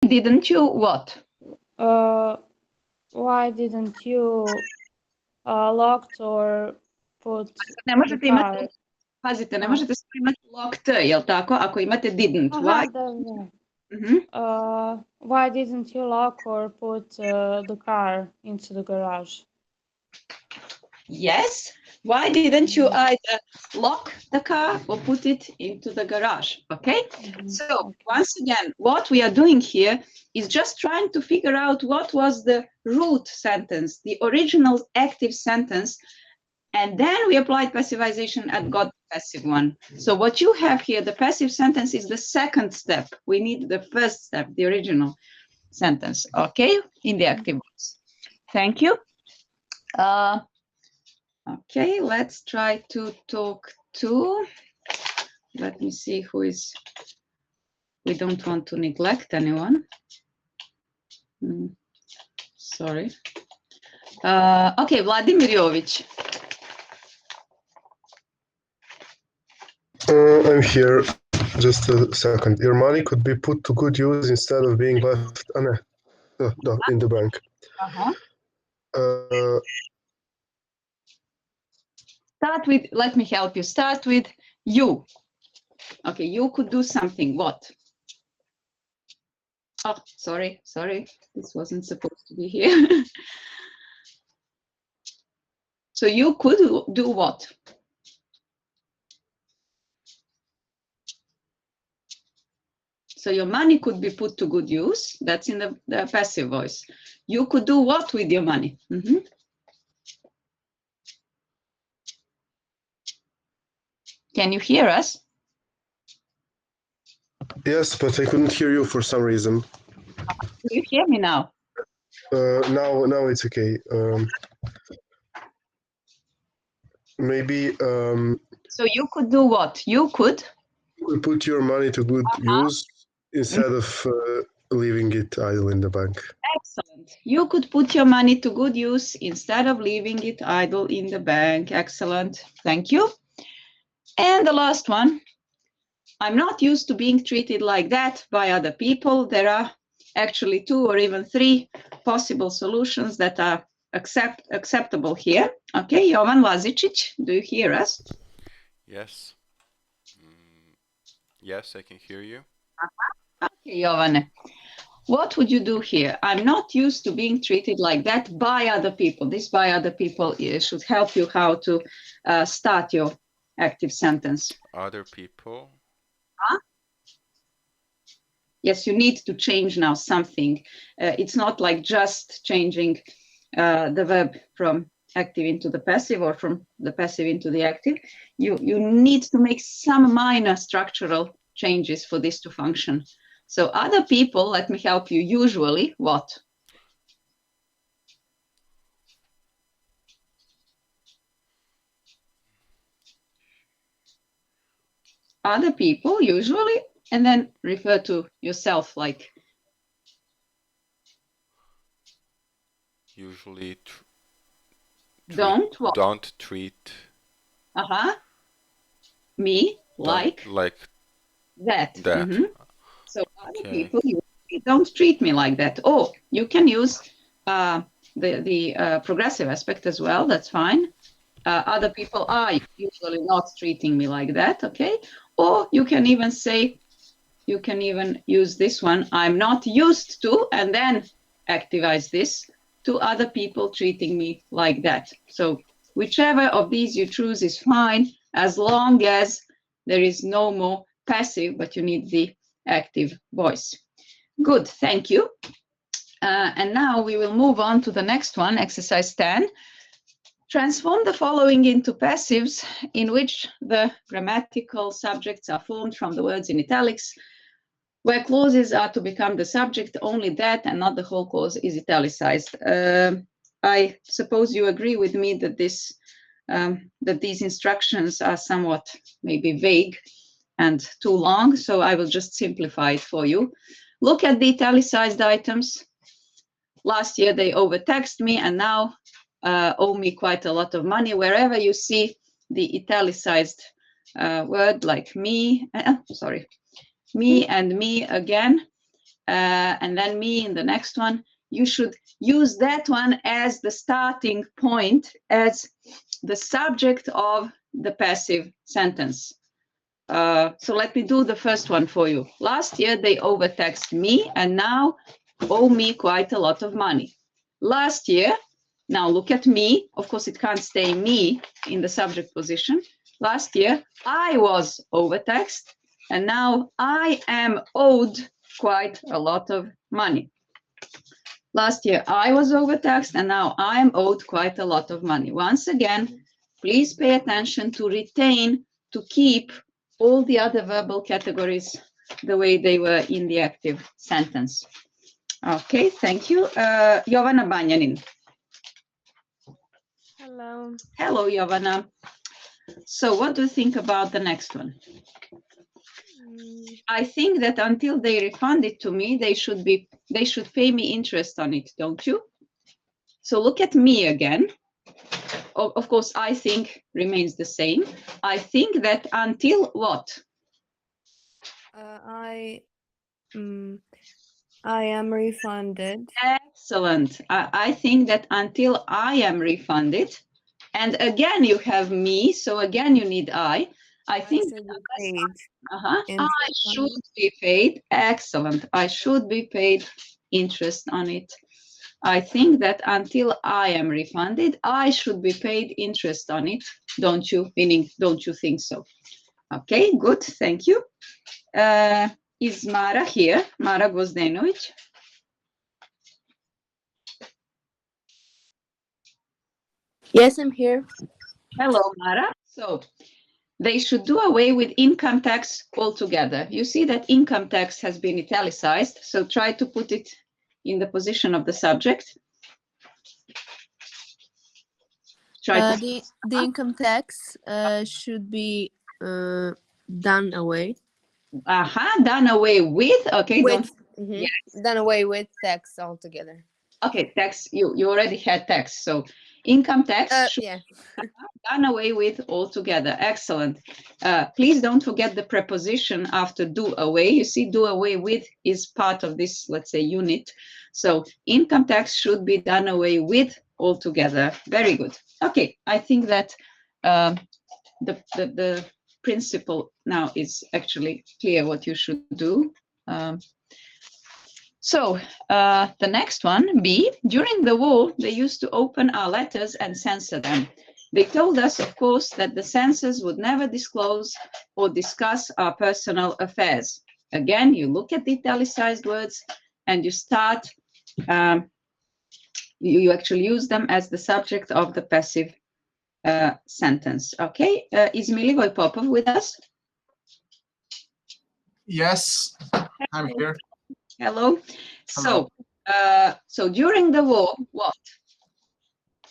didn't you what? Why didn't you locked or put Ne the možete car? imati, pazite, ne možete samo imati locked, jel tako? Ako imate didn't, why? Da. Why didn't you lock or put the car into the garage? Yes. Why didn't you either lock the car or put it into the garage? Okay. So once again, what we are doing here is just trying to figure out what was the root sentence, the original active sentence, and then we applied passivization and got the passive one. So what you have here, the passive sentence, is the second step. We need the first step, the original sentence, okay, in the active voice. Thank you. Okay, let's try to talk to, let me see who is, we don't want to neglect anyone. Sorry. Okay, Vladimir Jovic. I'm here. Just a second. Your money could be put to good use instead of being left in the bank. Start with, let me help you. Start with you. Okay, you could do something. What? Oh, sorry. This wasn't supposed to be here. So you could do what? So your money could be put to good use. That's in the passive voice. You could do what with your money? Can you hear us? Yes, but I couldn't hear you for some reason. Do you hear me now? Now it's okay. Maybe. So you could do what? You could put your money to good use instead of leaving it idle in the bank. Excellent. You could put your money to good use instead of leaving it idle in the bank. Excellent. Thank you. And the last one. I'm not used to being treated like that by other people. There are actually 2 or even 3 possible solutions that are acceptable here. Okay, Jovan Lazičić, do you hear us? Yes. Yes, I can hear you. Okay, Jovane. What would you do here? I'm not used to being treated like that by other people. This by other people should help you how to start your active sentence. Other people. Yes, you need to change now something. It's not like just changing the verb from active into the passive or from the passive into the active. You need to make some minor structural changes for this to function. So other people, let me help you, usually what? Other people, usually, and then refer to yourself like. Usually Don't what? Don't treat. Me like that. So other people usually don't treat me like that. Or you can use the progressive aspect as well. That's fine. Other people are usually not treating me like that. Okay. Or you can even say, you can even use this one. I'm not used to, and then activize this, to other people treating me like that. So whichever of these you choose is fine, as long as there is no more passive, but you need the active voice. Good, thank you. And now we will move on to the next one, exercise 10. Transform the following into passives in which the grammatical subjects are formed from the words in italics. Where clauses are to become the subject, only that and not the whole clause is italicized. I suppose you agree with me that that these instructions are somewhat maybe vague and too long, so I will just simplify it for you. Look at the italicized items. Last year they overtaxed me and now owe me quite a lot of money. Wherever you see the italicized word like me and me again, and then me in the next one. You should use that one as the starting point, as the subject of the passive sentence. So let me do the first one for you. Last year they overtaxed me and now owe me quite a lot of money. Last year, now look at me. Of course, it can't stay me in the subject position. Last year, I was overtaxed and now I am owed quite a lot of money. Last year, I was overtaxed and now I am owed quite a lot of money. Once again, please pay attention to retain, to keep all the other verbal categories the way they were in the active sentence. Okay, thank you. Jovana Banjanin. Hello. Hello, Jovana. So what do you think about the next one? I think that until they refund it to me, they should pay me interest on it, don't you? So look at me again. Of course, I think remains the same. I think that until what? I am refunded. Excellent. I think that until I am refunded, and again you have me, so again you need I think should be paid. I should be paid. Excellent. I should be paid interest on it. I think that until I am refunded, I should be paid interest on it. Don't you? Meaning, don't you think so? Okay, good. Thank you. Is Mara here? Mara Gvozdenovic? Yes, I'm here. Hello, Mara. So they should do away with income tax altogether. You see that income tax has been italicized, so try to put it in the position of the subject. The income tax should be done away. Done away with. Okay, done away with tax altogether. Okay, tax. You already had tax, so income tax should be done away with altogether. Excellent. Please don't forget the preposition after do away. You see, do away with is part of this, let's say, unit. So income tax should be done away with altogether. Very good. Okay, I think that the principle now is actually clear what you should do. So the next one, B, during the war, they used to open our letters and censor them. They told us, of course, that the censors would never disclose or discuss our personal affairs. Again, you look at the italicized words and you start, you actually use them as the subject of the passive sentence. Okay, is Milivoj Popov with us? Yes, I'm here. Hello. So, so during the war, what?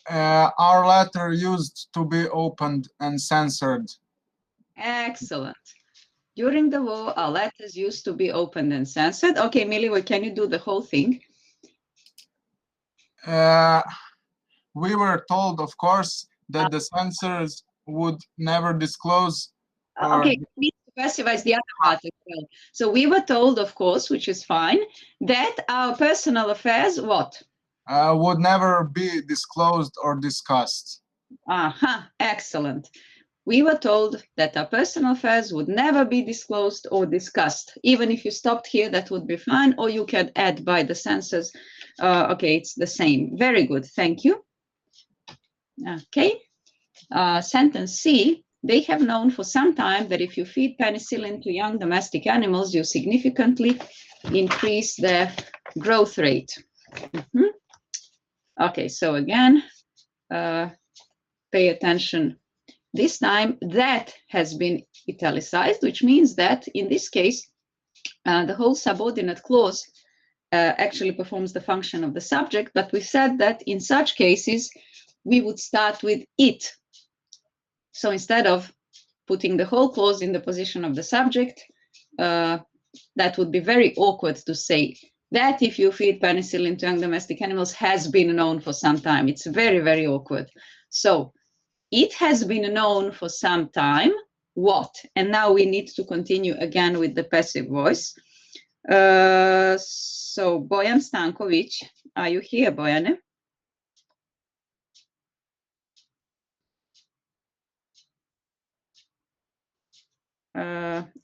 Our letter used to be opened and censored. Excellent. During the war, our letters used to be opened and censored. Okay, Milivoj, can you do the whole thing? We were told, of course, that the censors would never disclose. Okay, we specifies the other part as well. So we were told, of course, which is fine, that our personal affairs, what? Would never be disclosed or discussed. Excellent. We were told that our personal affairs would never be disclosed or discussed. Even if you stopped here, that would be fine, or you can add by the censors. Okay, it's the same. Very good, thank you. Okay, sentence C. They have known for some time that if you feed penicillin to young domestic animals, you significantly increase their growth rate. Okay, so again, pay attention. This time, that has been italicized, which means that in this case, the whole subordinate clause actually performs the function of the subject, but we said that in such cases, we would start with it. So instead of putting the whole clause in the position of the subject, that would be very awkward to say that if you feed penicillin to young domestic animals has been known for some time. It's very, very awkward. So it has been known for some time, what? And now we need to continue again with the passive voice. So Bojan Stankovic, are you here, Bojane?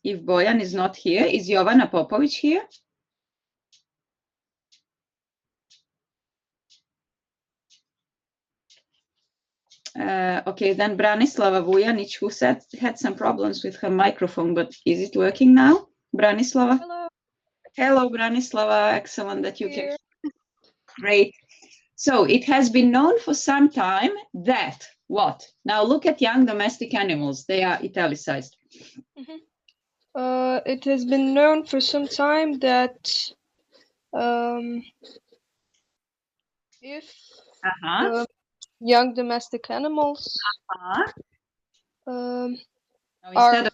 If Bojan is not here, is Jovana Popovic here? Okay, then Branislava Vujanic, who said had some problems with her microphone, but is it working now? Branislava? Hello. Hello, Branislava. Excellent that you can. Great. So it has been known for some time that what? Now look at young domestic animals. They are italicized. It has been known for some time that if young domestic animals Now, are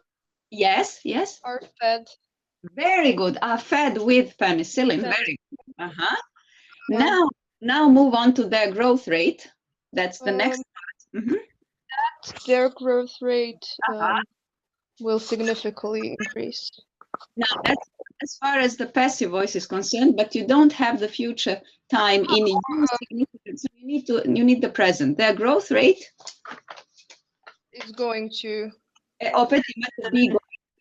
fed. Very good. Are fed with penicillin. Very good. Now move on to their growth rate. That's the next part. That their growth rate will significantly increase. Now, as far as the passive voice is concerned, but you don't have the future time in significance. So you need the present. Their growth rate is going to.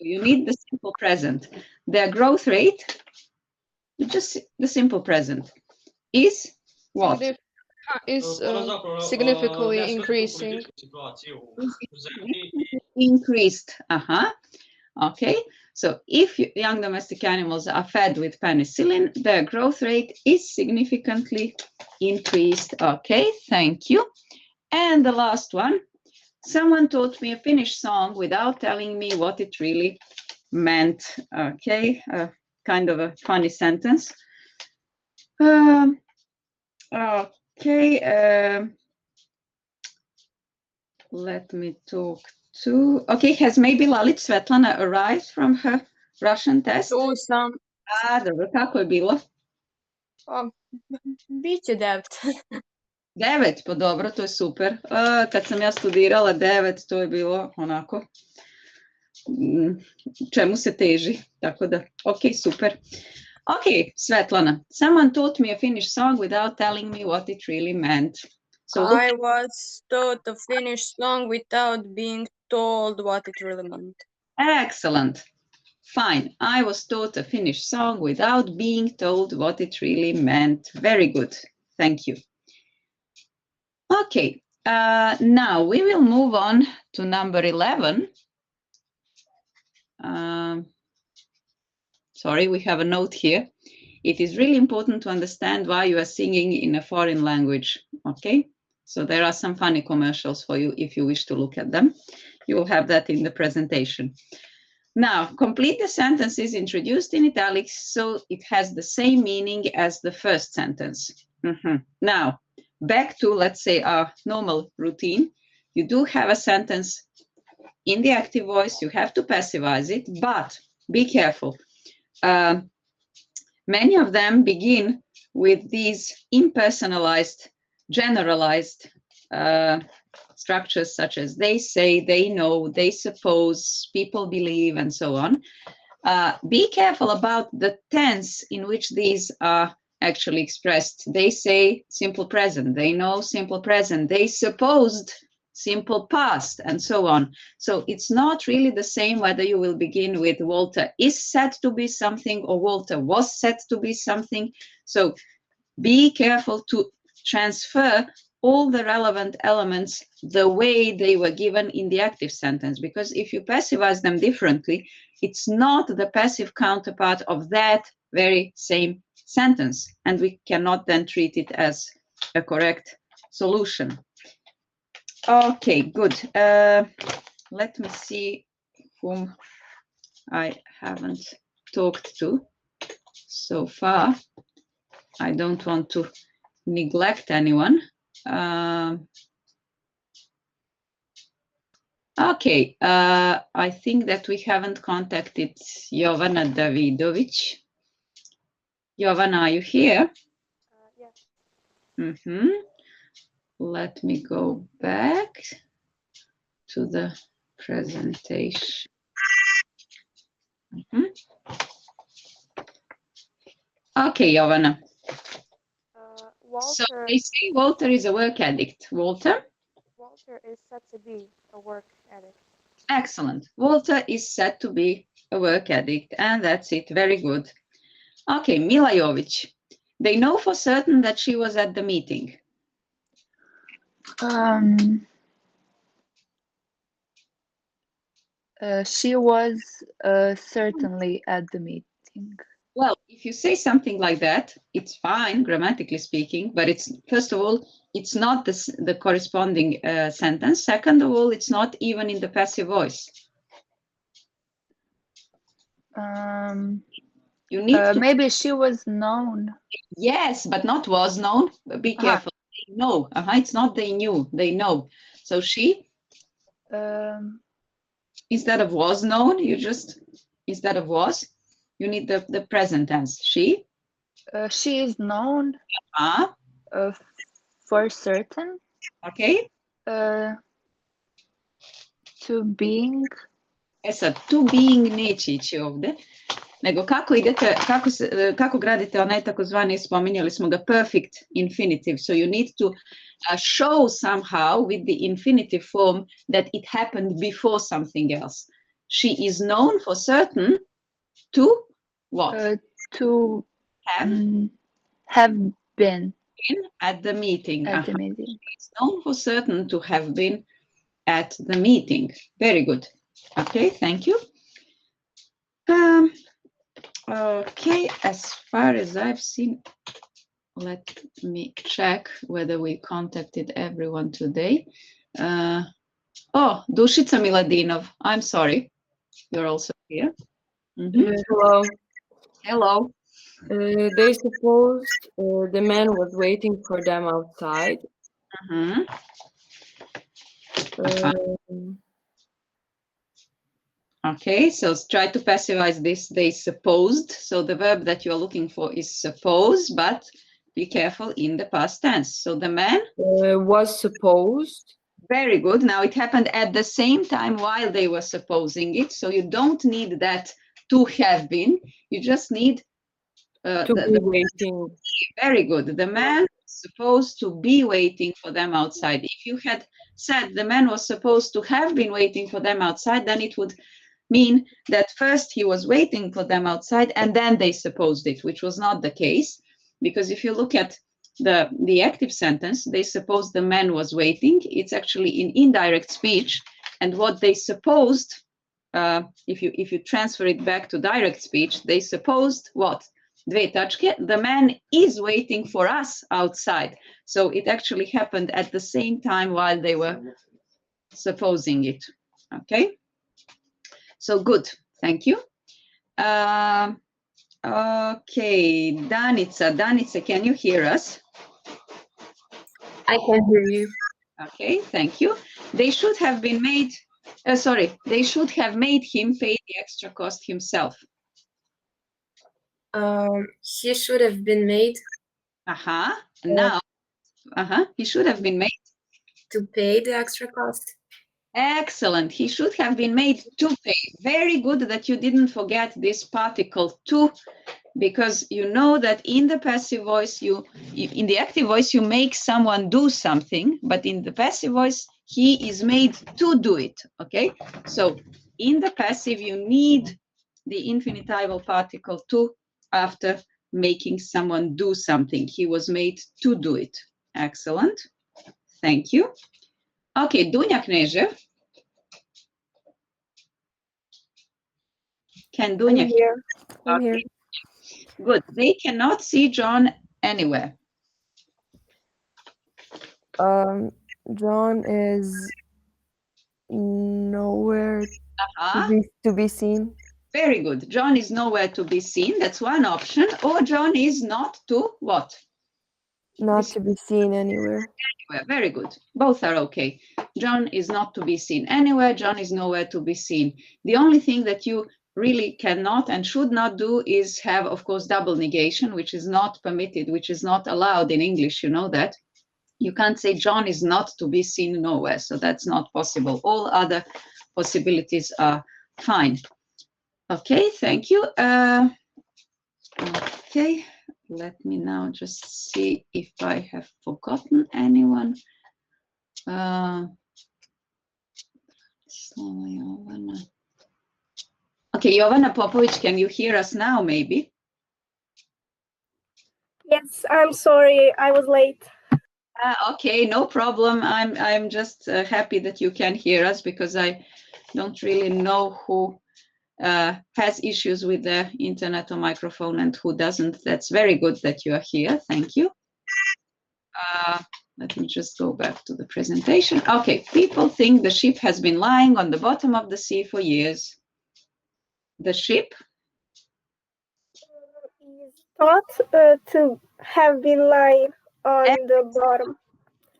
You need the simple present. Their growth rate, just the simple present, is what? Is significantly increasing. Increased. Okay. So if young domestic animals are fed with penicillin, their growth rate is significantly increased. Okay, thank you. And the last one, someone taught me a Finnish song without telling me what it really meant. Okay, kind of a funny sentence. Okay, let me talk to. Okay, has maybe Lalit Svetlana arrived from her Russian test? Tu sam. Dobro, kako je bilo? Biće 9. 9, pa dobro, to je super. Kad sam ja studirala 9, to je bilo onako, čemu se teži, tako da, ok, super. Ok, Svetlana, someone taught me a Finnish song without telling me what it really meant. So I was taught a Finnish song without being told what it really meant. Excellent. Fine. I was taught a Finnish song without being told what it really meant. Very good. Thank you. Okay. Now we will move on to number 11. Sorry, we have a note here. It is really important to understand why you are singing in a foreign language. Okay. So there are some funny commercials for you if you wish to look at them. You will have that in the presentation. Now, complete the sentences introduced in italics so it has the same meaning as the first sentence. Now, back to, let's say, our normal routine. You do have a sentence in the active voice. You have to passivize it, but be careful. Many of them begin with these impersonalized, generalized structures such as they say, they know, they suppose, people believe, and so on. Be careful about the tense in which these are actually expressed. They say simple present, they know simple present, they supposed simple past, and so on. So it's not really the same whether you will begin with Walter is said to be something or Walter was said to be something. So be careful to transfer all the relevant elements the way they were given in the active sentence, because if you passivize them differently, it's not the passive counterpart of that very same sentence, and we cannot then treat it as a correct solution. Okay, good. Let me see whom I haven't talked to so far. I don't want to neglect anyone. Okay, I think that we haven't contacted Jovana Davidovic. Jovana, are you here? Yes. Let me go back to the presentation. Okay, Jovana. So Walter, they say Walter is a work addict. Walter? Walter is said to be a work addict. Excellent. Walter is said to be a work addict, and that's it. Very good. Okay, Mila Jovic. They know for certain that she was at the meeting. She was certainly at the meeting. Well, if you say something like that, it's fine, grammatically speaking, but it's, first of all, it's not the corresponding sentence. Second of all, it's not even in the passive voice. You need to... Maybe she was known. Yes, but not was known. Be careful. They know. It's not they knew, they know. So she, instead of was known, you just, instead of was, you need the present tense. She? She is known for certain. Okay. To being. Sad, to being neće ići ovdje, nego kako idete, kako gradite onaj takozvani, spominjali smo ga, perfect infinitive. So you need to show somehow with the infinitive form that it happened before something else. She is known for certain to what? To have been at the meeting. At the meeting. It's known for certain to have been at the meeting. Very good. Okay, thank you. Okay, as far as I've seen, let me check whether we contacted everyone today. Oh, Dushica Miladinov, I'm sorry. You're also here. Hello. Hello. They supposed the man was waiting for them outside. Okay, so try to passivize this. They supposed. So the verb that you're looking for is suppose, but be careful in the past tense. So the man was supposed. Very good. Now it happened at the same time while they were supposing it. So you don't need that to have been. You just need to be waiting. Very good. The man was supposed to be waiting for them outside. If you had said the man was supposed to have been waiting for them outside, then it would mean that first he was waiting for them outside and then they supposed it, which was not the case. Because if you look at the active sentence, they supposed the man was waiting. It's actually in indirect speech. And what they supposed, if you transfer it back to direct speech, they supposed what? Dve tačke, the man is waiting for us outside. So it actually happened at the same time while they were supposing it. Okay? So good. Thank you. Okay, Danica, can you hear us? I can hear you. Okay, thank you. They should have been made, they should have made him pay the extra cost himself. He should have been made. Now, he should have been made. To pay the extra cost. Excellent. He should have been made to pay. Very good that you didn't forget this particle to, because you know that in the passive voice, in the active voice, you make someone do something, but in the passive voice, he is made to do it. Okay? So in the passive, you need the infinitival particle to after making someone do something. He was made to do it. Excellent. Thank you. Okay, Dunja Knežev. Can Dunja hear? I'm here. Good. They cannot see John anywhere. John is nowhere to be seen. Very good. John is nowhere to be seen. That's one option. Or John is not to what? Not to be seen anywhere. Anywhere. Very good. Both are okay. John is not to be seen anywhere. John is nowhere to be seen. The only thing that you really cannot and should not do is have, of course, double negation, which is not permitted, which is not allowed in English. You know that. You can't say John is not to be seen nowhere. So that's not possible. All other possibilities are fine. Okay, thank you. Okay, let me now just see if I have forgotten anyone. Okay, Jovana Popovic, can you hear us now, maybe? Yes, I'm sorry, I was late. Okay, no problem. I'm just happy that you can hear us, because I don't really know who has issues with the internet or microphone and who doesn't. That's very good that you are here. Thank you. Let me just go back to the presentation. Okay, people think the ship has been lying on the bottom of the sea for years. The ship Is thought to have been lying on the bottom.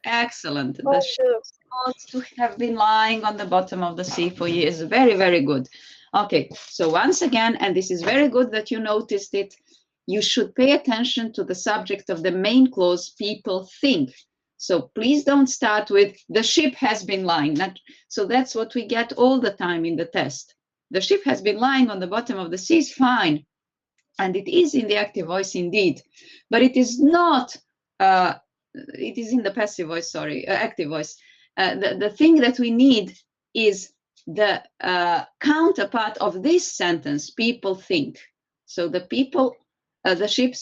Excellent. The ship is thought to have been lying on the bottom of the sea for years. Very, very good. Okay, so once again, and this is very good that you noticed it, you should pay attention to the subject of the main clause, people think. So please don't start with the ship has been lying. So that's what we get all the time in the test. The ship has been lying on the bottom of the sea is fine. And it is in the active voice indeed, but it is not, it is in the passive voice, sorry, active voice. The thing that we need is the counterpart of this sentence, people think. So the people, the ship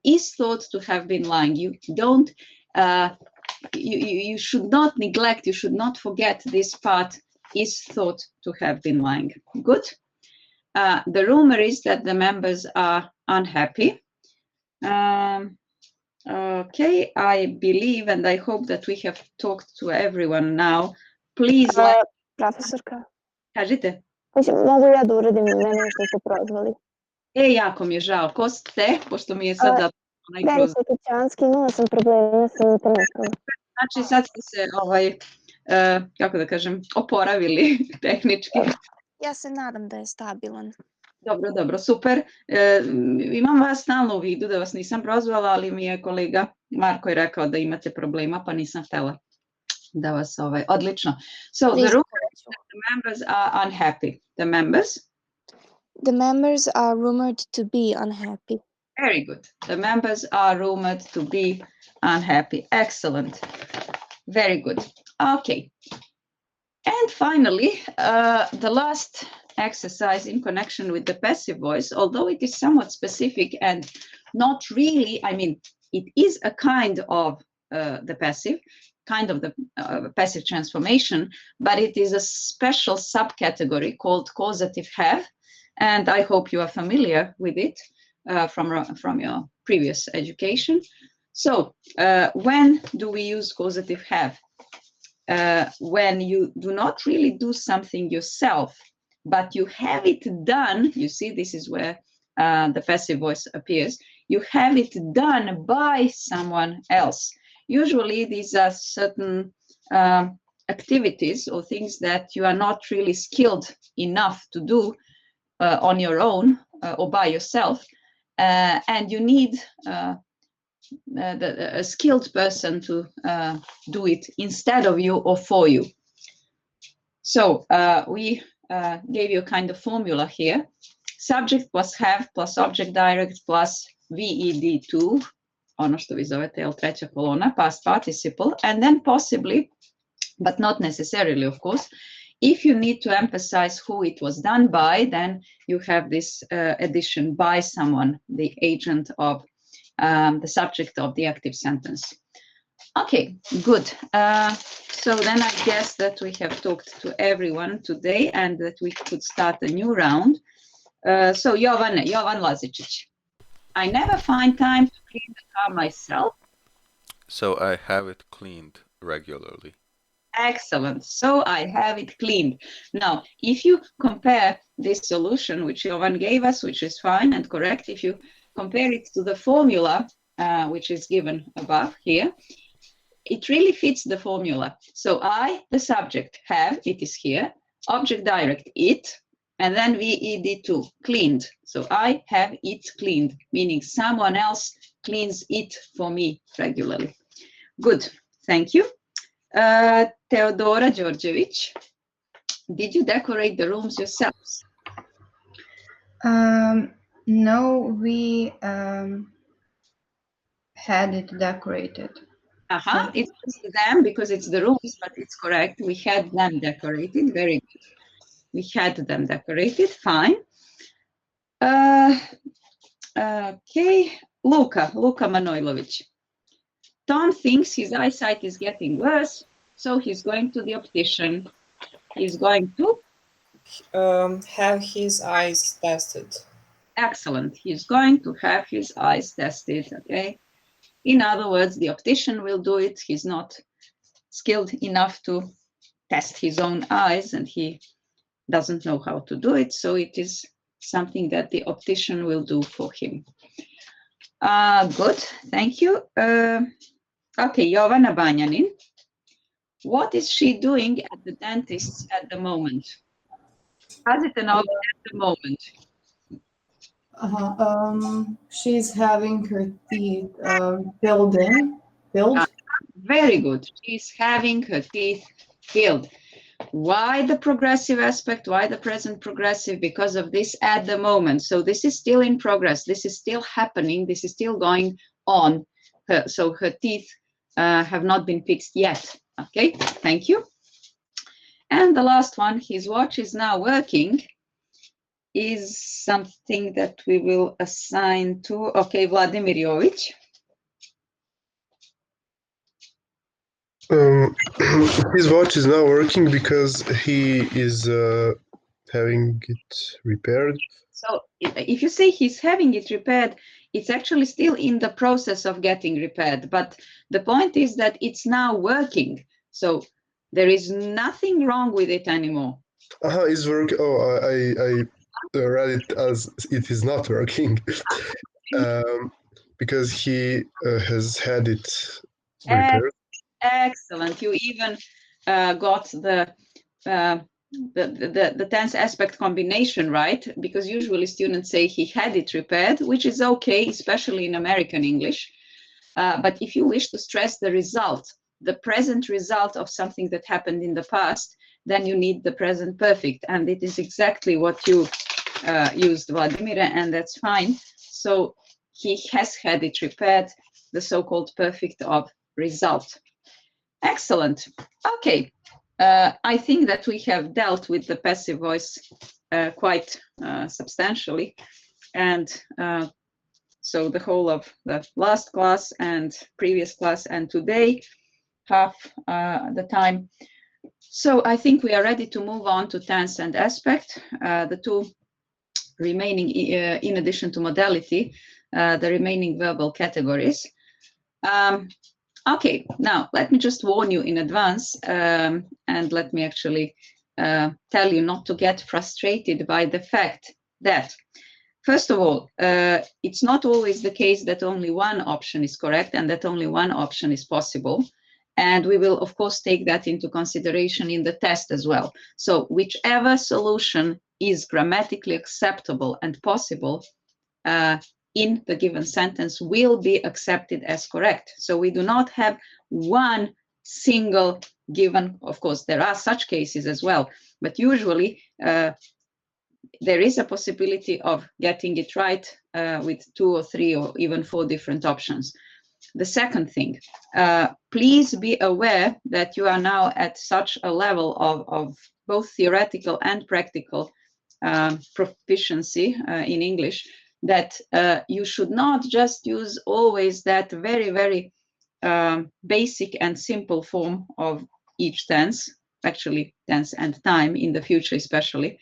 is thought to have been lying. You don't, you should not neglect, you should not forget this part, is thought to have been lying. Good. The rumor is that the members are unhappy. Okay, I believe and I hope that we have talked to everyone now. Please Profesorka. Kažite. Mogu ja da uradim mene što ste prozvali. Jako mi je žao. Ko ste? Pošto mi je sada onaj kroz... Verica Kićanski, imala sam problema sa internetom. Znači sad ste se, kako da kažem, oporavili tehnički. Ja se nadam da je stabilan. Dobro, super. Imam vas stalno u vidu, da vas nisam prozvala, ali mi je kolega Marko je rekao da imate problema, pa nisam htjela da vas odlično. So the members are unhappy. The members are rumored to be unhappy. Very good. The members are rumored to be unhappy. Excellent. Very good. Okay. And finally, the last exercise in connection with the passive voice, although it is somewhat specific and not really, I mean, it is a kind of the passive transformation, but it is a special subcategory called causative have, and I hope you are familiar with it from your previous education. So when do we use causative have? When you do not really do something yourself, but you have it done. You see, this is where the passive voice appears. You have it done by someone else. Usually these are certain activities or things that you are not really skilled enough to do on your own or by yourself, and you need a skilled person to do it instead of you or for you. So we gave you a kind of formula here. Subject plus have plus object direct plus VED2, ono što vi zovete treća kolona, past participle, and then possibly, but not necessarily, of course, if you need to emphasize who it was done by, then you have this addition by someone, the agent of the subject of the active sentence. Okay, good. So then I guess that we have talked to everyone today and that we could start a new round. So Jovan Lazičić. I never find time to clean the car myself. So I have it cleaned regularly. Excellent. So I have it cleaned. Now, if you compare this solution, which Jovan gave us, which is fine and correct, if you compare it to the formula, which is given above here, it really fits the formula. So I, the subject, have, it is here, object direct, it, and then VED2, cleaned. So I have it cleaned, meaning someone else cleans it for me regularly. Good, thank you. Teodora Đorđević, did you decorate the rooms yourselves? No, we had it decorated. It's just them because it's the rooms, but it's correct. We had them decorated. Very good. We had them decorated. Fine. Okay. Luka Manojlović. Tom thinks his eyesight is getting worse, so he's going to the optician. He's going to have his eyes tested. Excellent. He's going to have his eyes tested. Okay. In other words, the optician will do it. He's not skilled enough to test his own eyes, and he doesn't know how to do it. So it is something that the optician will do for him. Good. Thank you. Okay, Jovana Banjanin. What is she doing at the dentist's at the moment? How's it at the moment? She's having her teeth filled in. Very good. She's having her teeth filled. Why the progressive aspect? Why the present progressive? Because of this at the moment. So this is still in progress. This is still happening. This is still going on. So her teeth have not been fixed yet. Okay, thank you. And the last one, his watch is now working, is something that we will assign to, okay, Vladimir Jovic. His watch is now working because he is having it repaired. So if you say he's having it repaired, it's actually still in the process of getting repaired. But the point is that it's now working. So there is nothing wrong with it anymore. It's working. Oh, I read it as it is not working because he has had it repaired. Excellent. You even got the tense aspect combination right, because usually students say he had it repaired, which is okay, especially in American English. But if you wish to stress the result, the present result of something that happened in the past, then you need the present perfect. And it is exactly what you used, Vladimir, and that's fine. So he has had it repaired, the so-called perfect of result. Excellent. Okay. I think that we have dealt with the passive voice quite substantially. And so the whole of the last class and previous class and today, half the time. So I think we are ready to move on to tense and aspect, the two remaining, in addition to modality, the remaining verbal categories. Okay, now let me just warn you in advance, and let me actually tell you not to get frustrated by the fact that, first of all, it's not always the case that only one option is correct and that only one option is possible. And we will, of course, take that into consideration in the test as well. So whichever solution is grammatically acceptable and possible in the given sentence will be accepted as correct. So we do not have one single given, of course, there are such cases as well, but usually there is a possibility of getting it right with 2 or 3 or even 4 different options. The second thing, please be aware that you are now at such a level of both theoretical and practical proficiency in English that you should not just use always that very, very basic and simple form of each tense, actually tense and time in the future especially.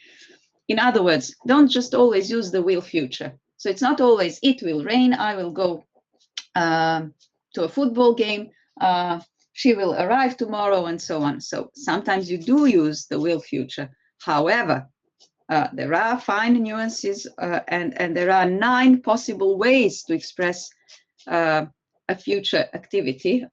In other words, don't just always use the will future. So it's not always it will rain, I will go to a football game, she will arrive tomorrow, and so on. So sometimes you do use the will future. However, there are fine nuances and there are 9 possible ways to express a future activity.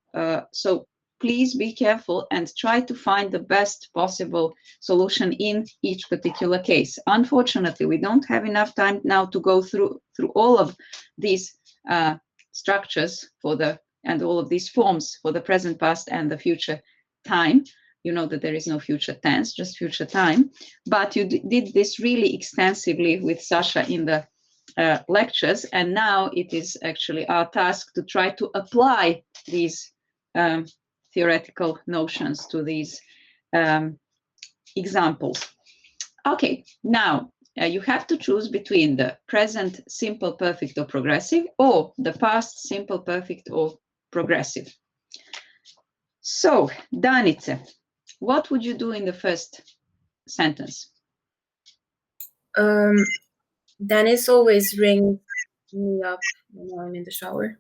So please be careful and try to find the best possible solution in each particular case. Unfortunately, we don't have enough time now to go through all of these structures and all of these forms for the present, past, and the future time. You know that there is no future tense, just future time. But you did this really extensively with Sasha in the lectures, and now it is actually our task to try to apply these theoretical notions to these examples. Okay, now you have to choose between the present simple perfect or progressive or the past simple perfect or progressive. So, Danica, what would you do in the first sentence? Dennis always rings me up when I'm in the shower.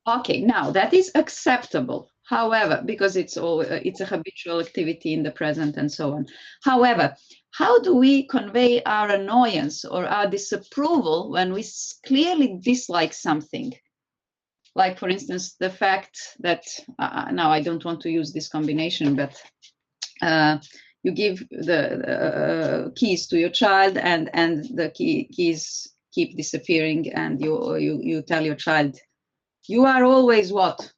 Okay, now that is acceptable. However, because it's a habitual activity in the present and so on. However, how do we convey our annoyance or our disapproval when we clearly dislike something? Like, for instance, the fact that, now I don't want to use this combination, but you give the keys to your child and the keys keep disappearing, and you tell your child, you are always what?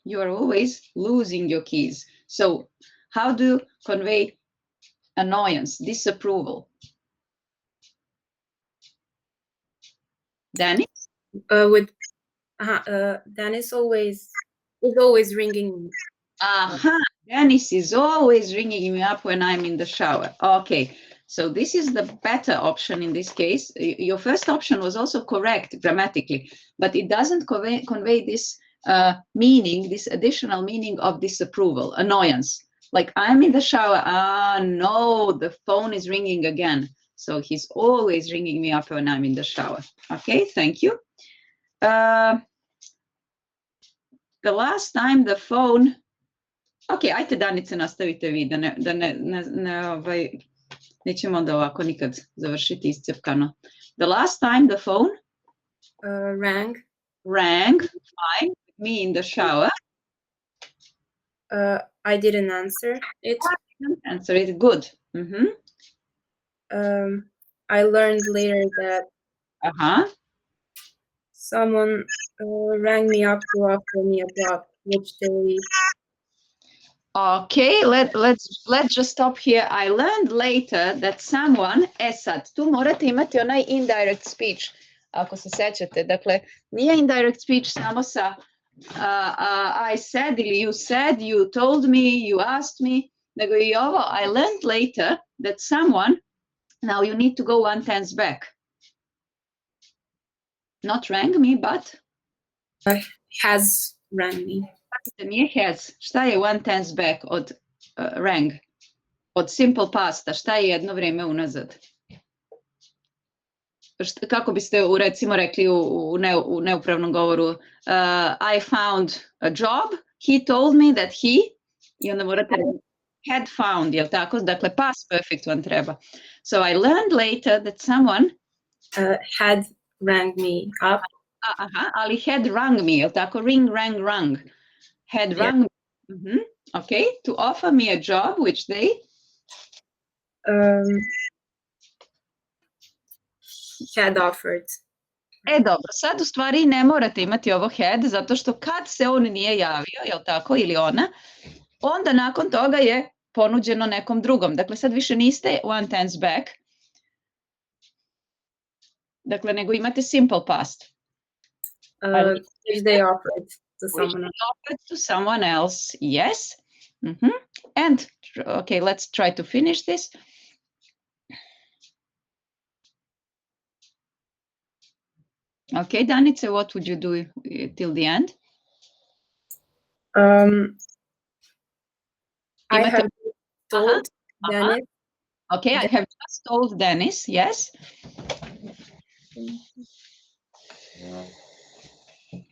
You are always losing your keys. So how do you convey annoyance, disapproval? Danny? Dennis is always ringing me. Dennis is always ringing me up when I'm in the shower. Okay, so this is the better option in this case. Your first option was also correct grammatically, but it doesn't convey this meaning, this additional meaning of disapproval, annoyance. Like, I'm in the shower, no, the phone is ringing again. So he's always ringing me up when I'm in the shower. Okay, thank you. The last time the phone... Ok, ajte Danice, nastavite vi, nećemo onda ovako nikad završiti iscepkano. The last time the phone rang, fine, with me in the shower. I didn't answer it. Good. I learned later that someone rang me up to offer me a job, which they... Okay, let's just stop here. I learned later that someone, sad, tu morate imati onaj indirect speech, ako se sećate. Dakle, nije indirect speech samo sa I said ili you said, you told me, you asked me, nego i ovo, I learned later that someone, now you need to go 1 tense back. Not rang me, but? Has rang me. Nije has. Šta je 1 tense back od rang? Od simple pasta, šta je jedno vrijeme unazad? Kako biste recimo rekli u neupravnom govoru? I found a job, he told me that he, i onda morate had found, jel tako? Dakle, past perfect vam treba. So I learned later that someone had rang me up. Ali had rung me, jel tako? Ring, rang, rung. Had rung me. Okay, to offer me a job, which they? Had offered. Dobro, sad u stvari ne morate imati ovo had, zato što kad se on nije javio, jel tako, ili ona, onda nakon toga je ponuđeno nekom drugom. Dakle, sad više niste 1 tense back, dakle, nego imate simple past. Which they offered to someone else. Offered to someone else, yes. And, okay, let's try to finish this. Okay, Danica, what would you do till the end? I have told Dennis. Okay, I have just told Dennis, yes.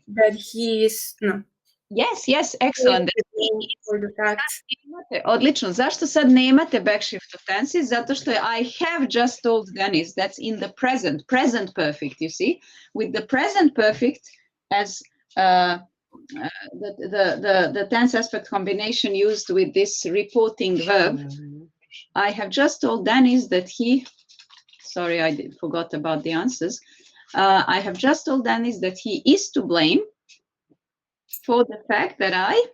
That he is, no. Yes, excellent. For the fact. Odlično. Zašto sad nemate backshift of tenses? Zato što je I have just told Dennis. That's in the present perfect, you see. With the present perfect as the tense aspect combination used with this reporting verb, I have just told Dennis that he, sorry, I forgot about the answers. I have just told Dennis that he is to blame for the fact that I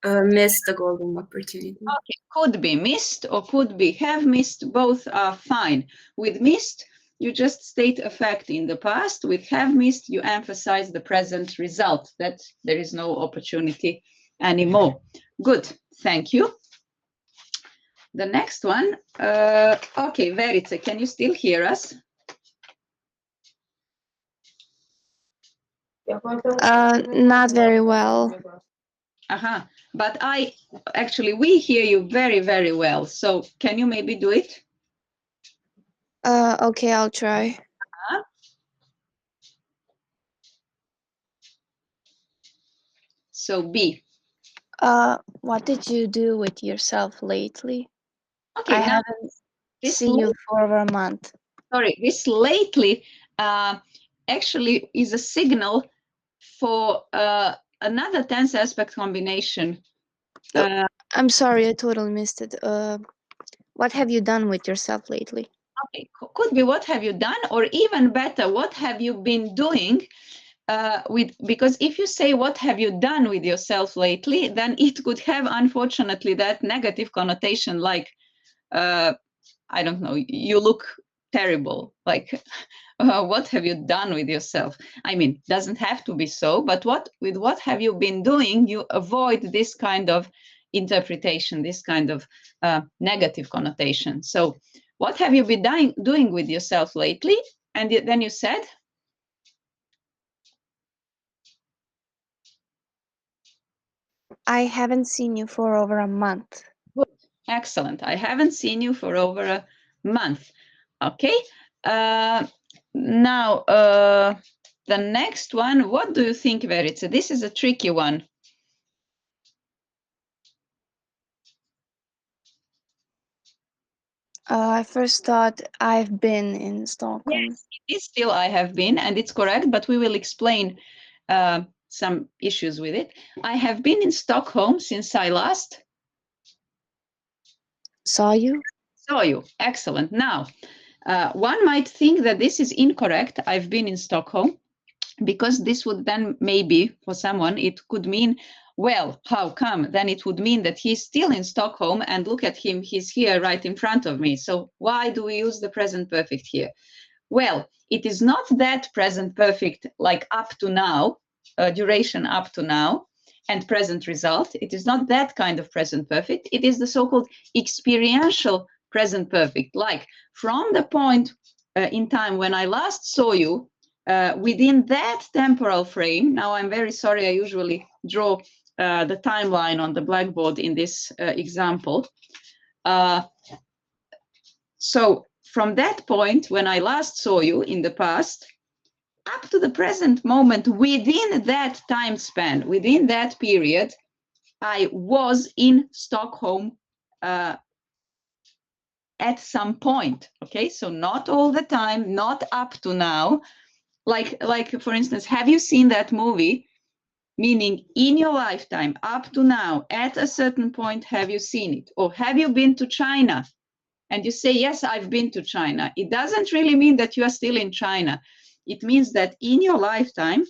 missed the golden opportunity. Okay, could be missed or could be have missed. Both are fine. With missed, you just state a fact in the past. With have missed, you emphasize the present result, that there is no opportunity anymore. Good, thank you. The next one, okay, Verice, can you still hear us? Not very well. But we hear you very, very well. So can you maybe do it? Okay, I'll try. So B. What did you do with yourself lately? Okay, I now haven't seen you for over a month. Sorry, this lately actually is a signal for another tense aspect combination. I'm sorry, I totally missed it. What have you done with yourself lately? Okay, could be what have you done, or even better, what have you been doing because if you say what have you done with yourself lately, then it could have, unfortunately, that negative connotation, like I don't know, you look terrible, like what have you done with yourself? I mean, doesn't have to be so, but what have you been doing, you avoid this kind of interpretation, this kind of negative connotation. So what have you been doing with yourself lately? And then you said? I haven't seen you for over a month. Good. Excellent. I haven't seen you for over a month. Okay. Now, the next one, what do you think, Verice? This is a tricky one. I first thought I've been in Stockholm. Yes, it is still I have been, and it's correct, but we will explain some issues with it. I have been in Stockholm since I last saw you. Saw you. Excellent. Now, one might think that this is incorrect. I've been in Stockholm, because this would then maybe, for someone, it could mean, well, how come? Then it would mean that he's still in Stockholm, and look at him, he's here right in front of me. So why do we use the present perfect here? Well, it is not that present perfect like up to now, duration up to now, and present result. It is not that kind of present perfect. It is the so-called experiential present perfect, like from the point in time when I last saw you, within that temporal frame. Now, I'm very sorry, I usually draw the timeline on the blackboard in this example. So from that point, when I last saw you in the past, up to the present moment, within that time span, within that period, I was in Stockholm at some point. Okay, so not all the time, not up to now. Like for instance, have you seen that movie? Meaning in your lifetime, up to now, at a certain point, have you seen it? Or have you been to China? And you say, yes, I've been to China. It doesn't really mean that you are still in China. It means that in your lifetime,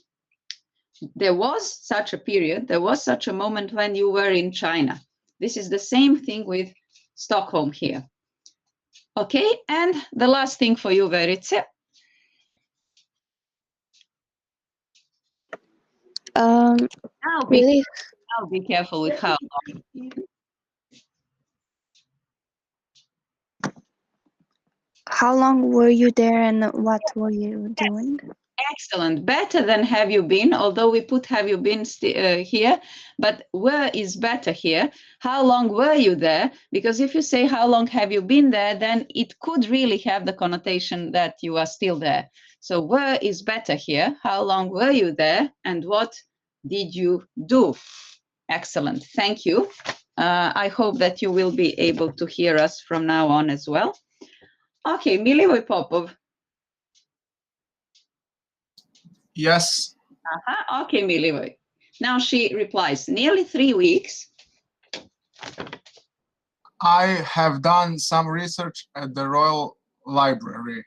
there was such a period, there was such a moment when you were in China. This is the same thing with Stockholm here. Okay, and the last thing for you, Verice. Really? Now be careful with how long. How long were you there and what were you doing? Excellent. Better than have you been, although we put have you been here, but where is better here. How long were you there? Because if you say how long have you been there, then it could really have the connotation that you are still there. So where is better here? How long were you there and what did you do? Excellent. Thank you. I hope that you will be able to hear us from now on as well. Okay, Milivoj Popov. Yes. Okay, Milivoj. Now she replies, nearly 3 weeks. I have done some research at the Royal Library.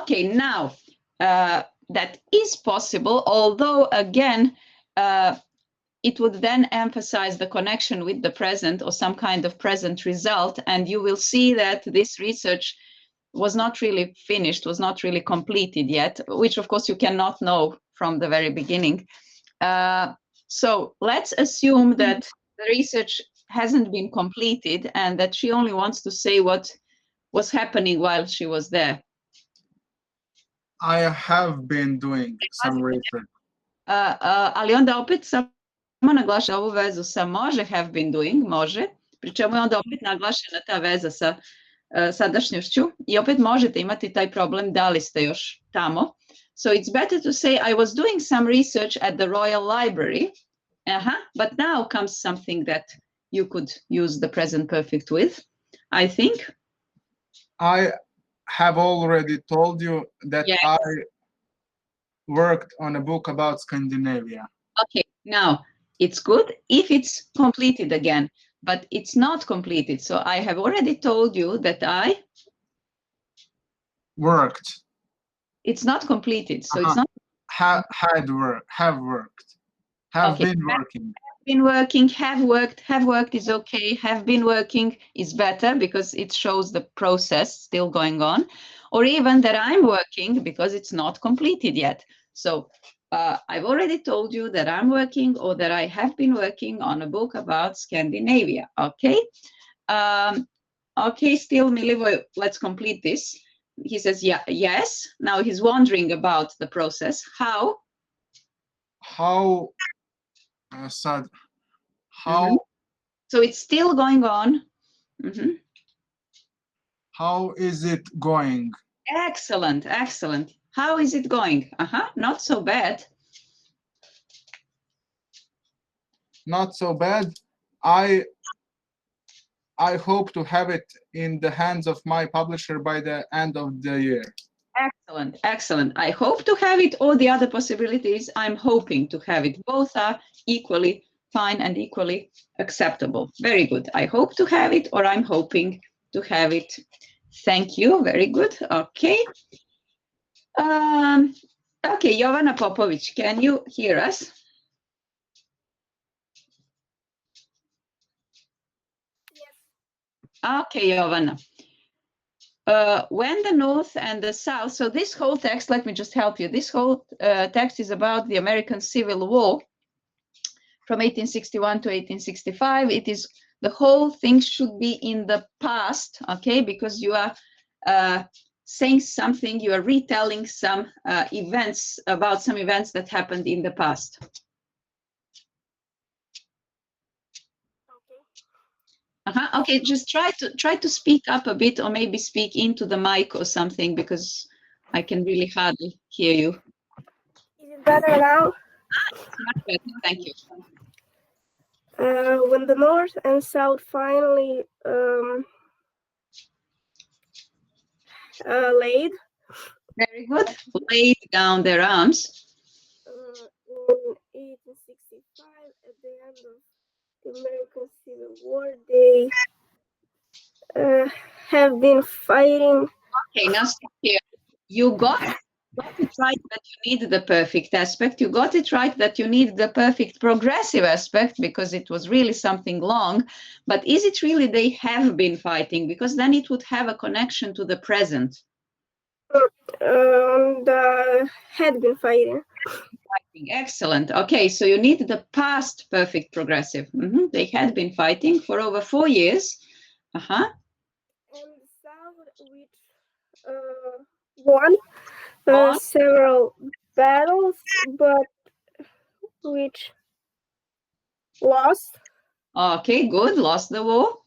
Okay, now that is possible, although again, it would then emphasize the connection with the present or some kind of present result. And you will see that this research was not really finished, was not really completed yet, which of course you cannot know from the very beginning. So let's assume that the research hasn't been completed and that she only wants to say what was happening while she was there. I have been doing some research. Ali onda opet samo naglašava ovu vezu sa može, have been doing, može, pri čemu je onda opet naglašena ta veza sa sadašnjošću i opet možete imati taj problem da li ste još tamo. So it's better to say I was doing some research at the Royal Library, but now comes something that you could use the present perfect with, I think. I have already told you that yes. I worked on a book about Scandinavia. Okay, now it's good if it's completed again, but it's not completed. So I have already told you that I worked. It's not completed, so it's not have worked. Have okay. Been working. Have been working, have worked. Have worked is okay. Have been working is better because it shows the process still going on, or even that I'm working because it's not completed yet. So I've already told you that I'm working or that I have been working on a book about Scandinavia. Okay. Okay, still Milivoje, let's complete this. He says, yeah, yes. Now he's wondering about the process. How? How? Sad. How? So it's still going on. How is it going? Excellent, excellent. How is it going? Not so bad. Not so bad. I hope to have it in the hands of my publisher by the end of the year. Excellent, excellent. I hope to have it, or the other possibilities, I'm hoping to have it. Both are equally fine and equally acceptable. Very good. I hope to have it, or I'm hoping to have it. Thank you. Very good. Okay. Okay, Jovana Popović, can you hear us? Okay, Jovana. When the North and the South, so this whole text, let me just help you. This whole text is about the American Civil War from 1861 to 1865. It is, the whole thing should be in the past, okay, because you are saying something, you are retelling some events, about some events that happened in the past. Okay, just try to speak up a bit, or maybe speak into the mic or something, because I can really hardly hear you. Is it better now? Much better, thank you. When the North and South finally laid. Very good. Laid down their arms. In 1865, at the end of the American Civil War, they have been fighting. Okay, now stop here. You got it right that you need the perfect aspect. You got it right that you need the perfect progressive aspect, because it was really something long. But is it really they have been fighting? Because then it would have a connection to the present. Had been fighting. Excellent. Okay, so you need the past perfect progressive. They had been fighting for over 4 years. And the South, which won several battles, but which lost. Okay, good. Lost the war.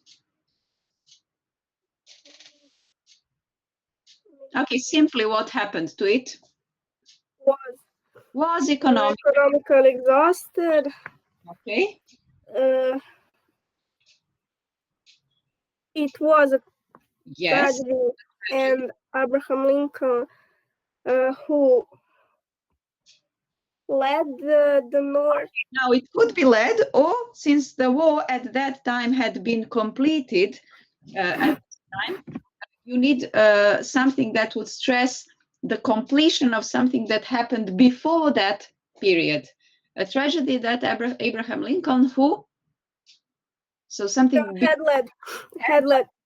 Okay, simply what happened to it? Was economically exhausted. Okay. It was a yes. tragedy, and Abraham Lincoln, who led the North. Now it could be led, or since the war at that time had been completed, at this time, you need something that would stress the completion of something that happened before that period. A tragedy that Abraham Lincoln, who? So something had led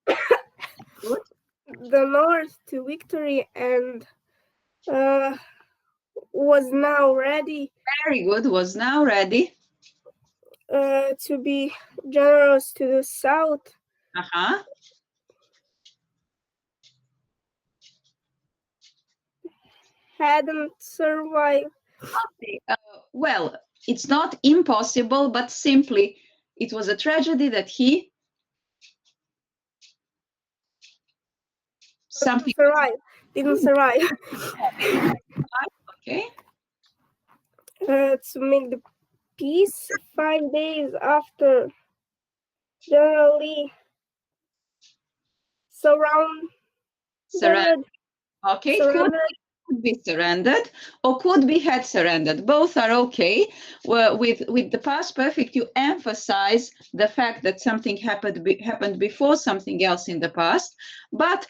the North to victory and was now ready. Very good. Was now ready to be generous to the South. Hadn't survived. Well, it's not impossible, but simply it was a tragedy that he didn't survive. Okay. To make the peace 5 days after General Lee surrounded. Okay, could be surrendered or could be had surrendered. Both are okay. Well, with the past perfect, you emphasize the fact that something happened before something else in the past. But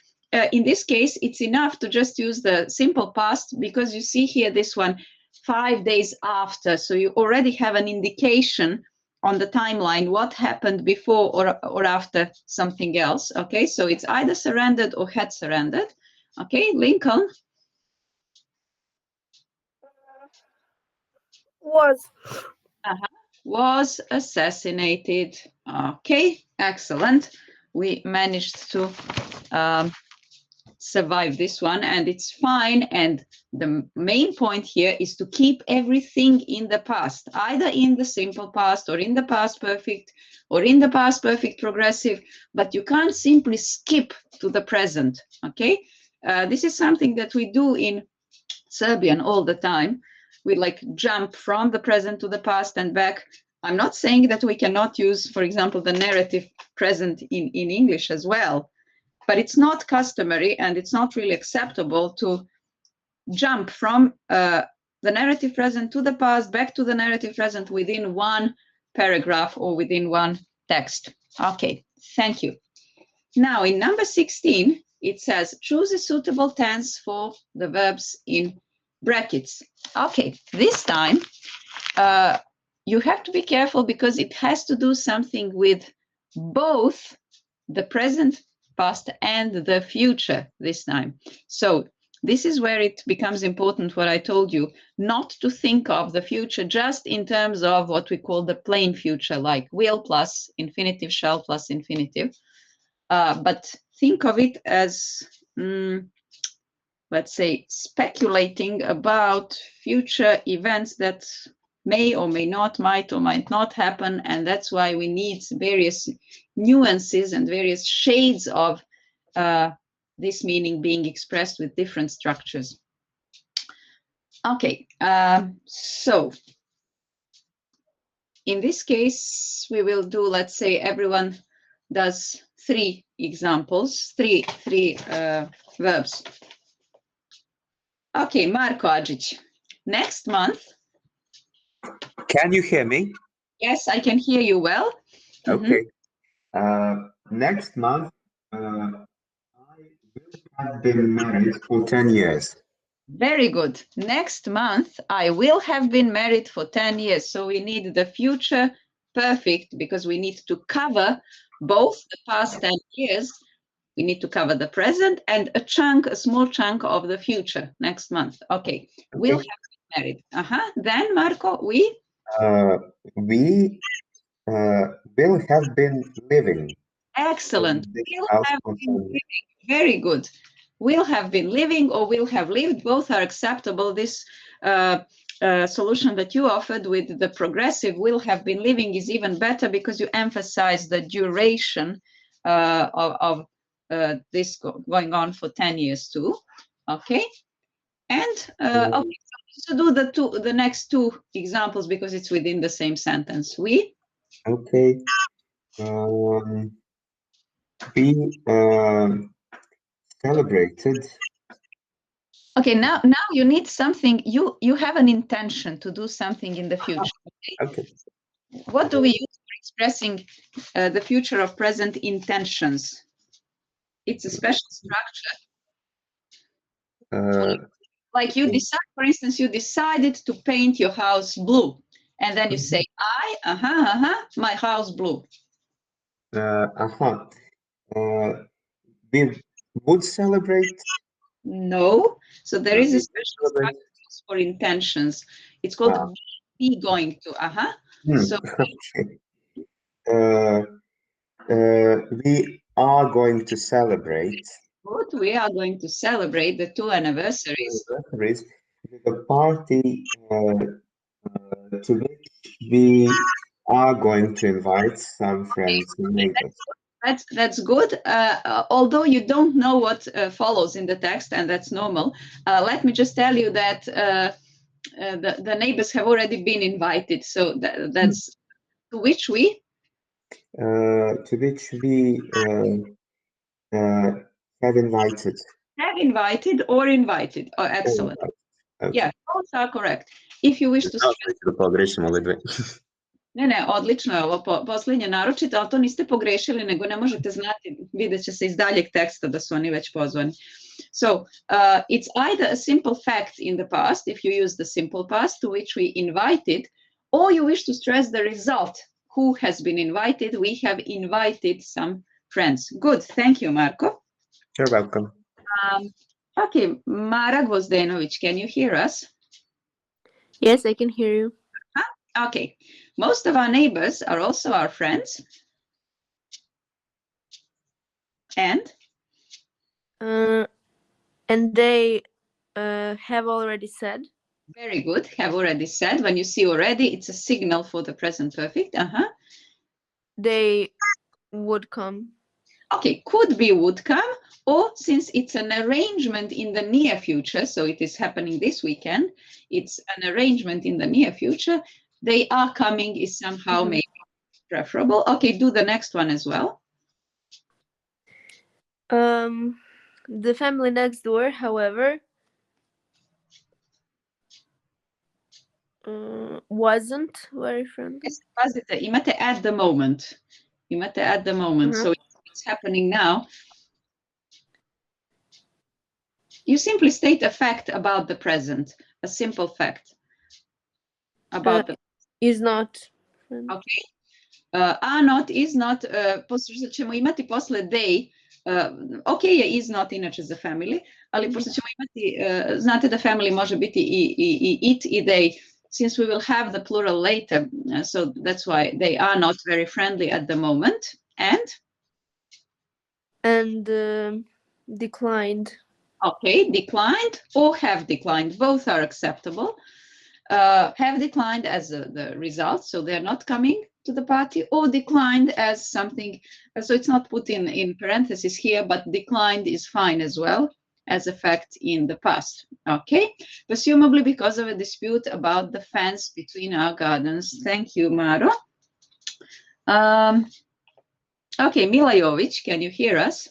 in this case, it's enough to just use the simple past because you see here this one 5 days after. So you already have an indication on the timeline what happened before or after something else. Okay, so it's either surrendered or had surrendered. Okay, Lincoln was assassinated. Okay, excellent. We managed to survive this one, and it's fine. And the main point here is to keep everything in the past, either in the simple past or in the past perfect or in the past perfect progressive, but you can't simply skip to the present. Okay, this is something that we do in Serbian all the time. We like jump from the present to the past and back. I'm not saying that we cannot use, for example, the narrative present in English as well, but it's not customary and it's not really acceptable to jump from the narrative present to the past, back to the narrative present within one paragraph or within one text. Okay, thank you. Now in number 16, it says, choose a suitable tense for the verbs in brackets. Okay, this time you have to be careful because it has to do something with both the present, past, and the future this time. So this is where it becomes important what I told you, not to think of the future just in terms of what we call the plain future, like will plus infinitive, shall plus infinitive, but think of it as let's say, speculating about future events that may or may not, might or might not happen. And that's why we need various nuances and various shades of this meaning being expressed with different structures. Okay, so in this case, we will do, let's say, everyone does three examples, three verbs. Okay, Marko Adžić. Next month. Can you hear me? Yes, I can hear you well. Okay. Next month, I will have been married for 10 years. Very good. Next month, I will have been married for 10 years. So we need the future perfect because we need to cover both the past 10 years. We need to cover the present and a small chunk of the future next month. Okay, we'll have been married. Then, Marko, we? We will have been living. Excellent. Will have been living. Very good. Will have been living or will have lived. Both are acceptable. This solution that you offered with the progressive will have been living is even better because you emphasize the duration of this going on for 10 years too. Okay. And okay, so do the next two examples because it's within the same sentence. We? Okay. We celebrated. Okay, now you need something. You have an intention to do something in the future. Okay. What do we use for expressing the future of present intentions? It's a special structure. Like you decide, for instance, you decided to paint your house blue. And then you say, my house blue. We would celebrate. No. So there is a special structure for intentions. It's called be going to. So we are going to celebrate. Good. We are going to celebrate the 2 anniversaries. With a party to which we are going to invite some friends and neighbors. That's good. Although you don't know what follows in the text, and that's normal, let me just tell you that the neighbors have already been invited. So that's to which we Have invited. Have invited or invited. Oh, excellent. Okay. Yeah, both are correct. If you wish to Ne, odlično je ovo posljednje naročito, ali to niste pogrešili, nego ne možete znati, vidjet će se iz daljeg teksta da su oni već pozvani. So, it's either a simple fact in the past, if you use the simple past to which we invited, or you wish to stress the result, who has been invited. We have invited some friends. Good, thank you, Marko. You're welcome. Okay, Mara Gvozdenović, can you hear us? Yes, I can hear you. Okay, most of our neighbors are also our friends. And they have already said. Very good, have already said. When you see already, it's a signal for the present perfect. They would come. Okay, could be would come, or since it's an arrangement in the near future, so it is happening this weekend, it's an arrangement in the near future, they are coming is somehow maybe preferable. Okay, do the next one as well. The family next door, however, wasn't very friendly. Yes, pazite, imate at the moment. Imate at the moment, so it's happening now. You simply state a fact about the present, a simple fact about the is not. Okay. Are not, is not, pošto ćemo imati posle they, ok je is not inače za family, ali pošto ćemo imati, znate da family može biti i it i they, since we will have the plural later, so that's why they are not very friendly at the moment. And declined. Okay, declined or have declined, both are acceptable. Have declined as the result, so they're not coming to the party, or declined as something, so it's not put in parentheses here, but declined is fine as well as a fact in the past. Okay, presumably because of a dispute about the fence between our gardens. Thank you, Maro. Okay, Mila Jović, can you hear us?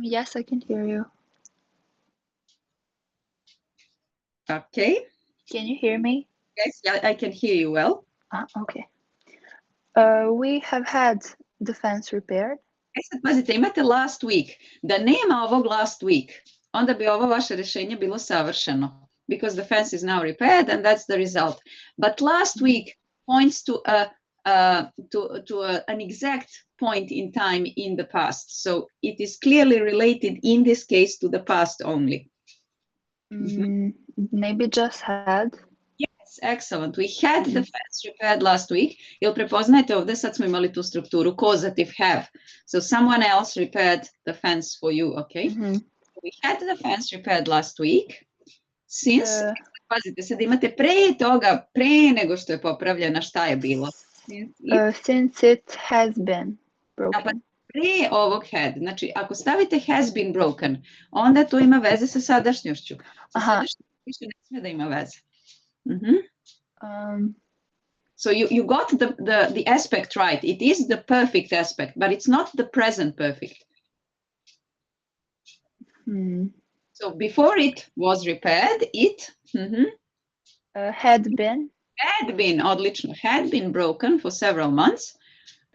Yes, I can hear you. Okay. Can you hear me? Yes, yeah, I can hear you well. Okay. We have had the fence repaired. Sad pazite, imate last week. Da nema ovog last week, onda bi ovo vaše rješenje bilo savršeno. Because the fence is now repaired and that's the result. But last week points to an exact point in time in the past. So it is clearly related in this case to the past only. Maybe just had. Yes, excellent. We had the fence repaired last week. Jel prepoznajete ovdje, sad smo imali tu strukturu, causative have. So someone else repaired the fence for you, okay? We had the fence repaired last week. Since, pazite sad imate pre toga, pre nego što je popravljena, šta je bilo? Since it has been broken. Pre ovog had, znači ako stavite has been broken, onda to ima veze sa sadašnjošću. Sa sadašnjošću više ne smije da ima veze. So you got the aspect right. It is the perfect aspect, but it's not the present perfect. So before it was repaired, it had been. Had been, odlično, had been broken for several months,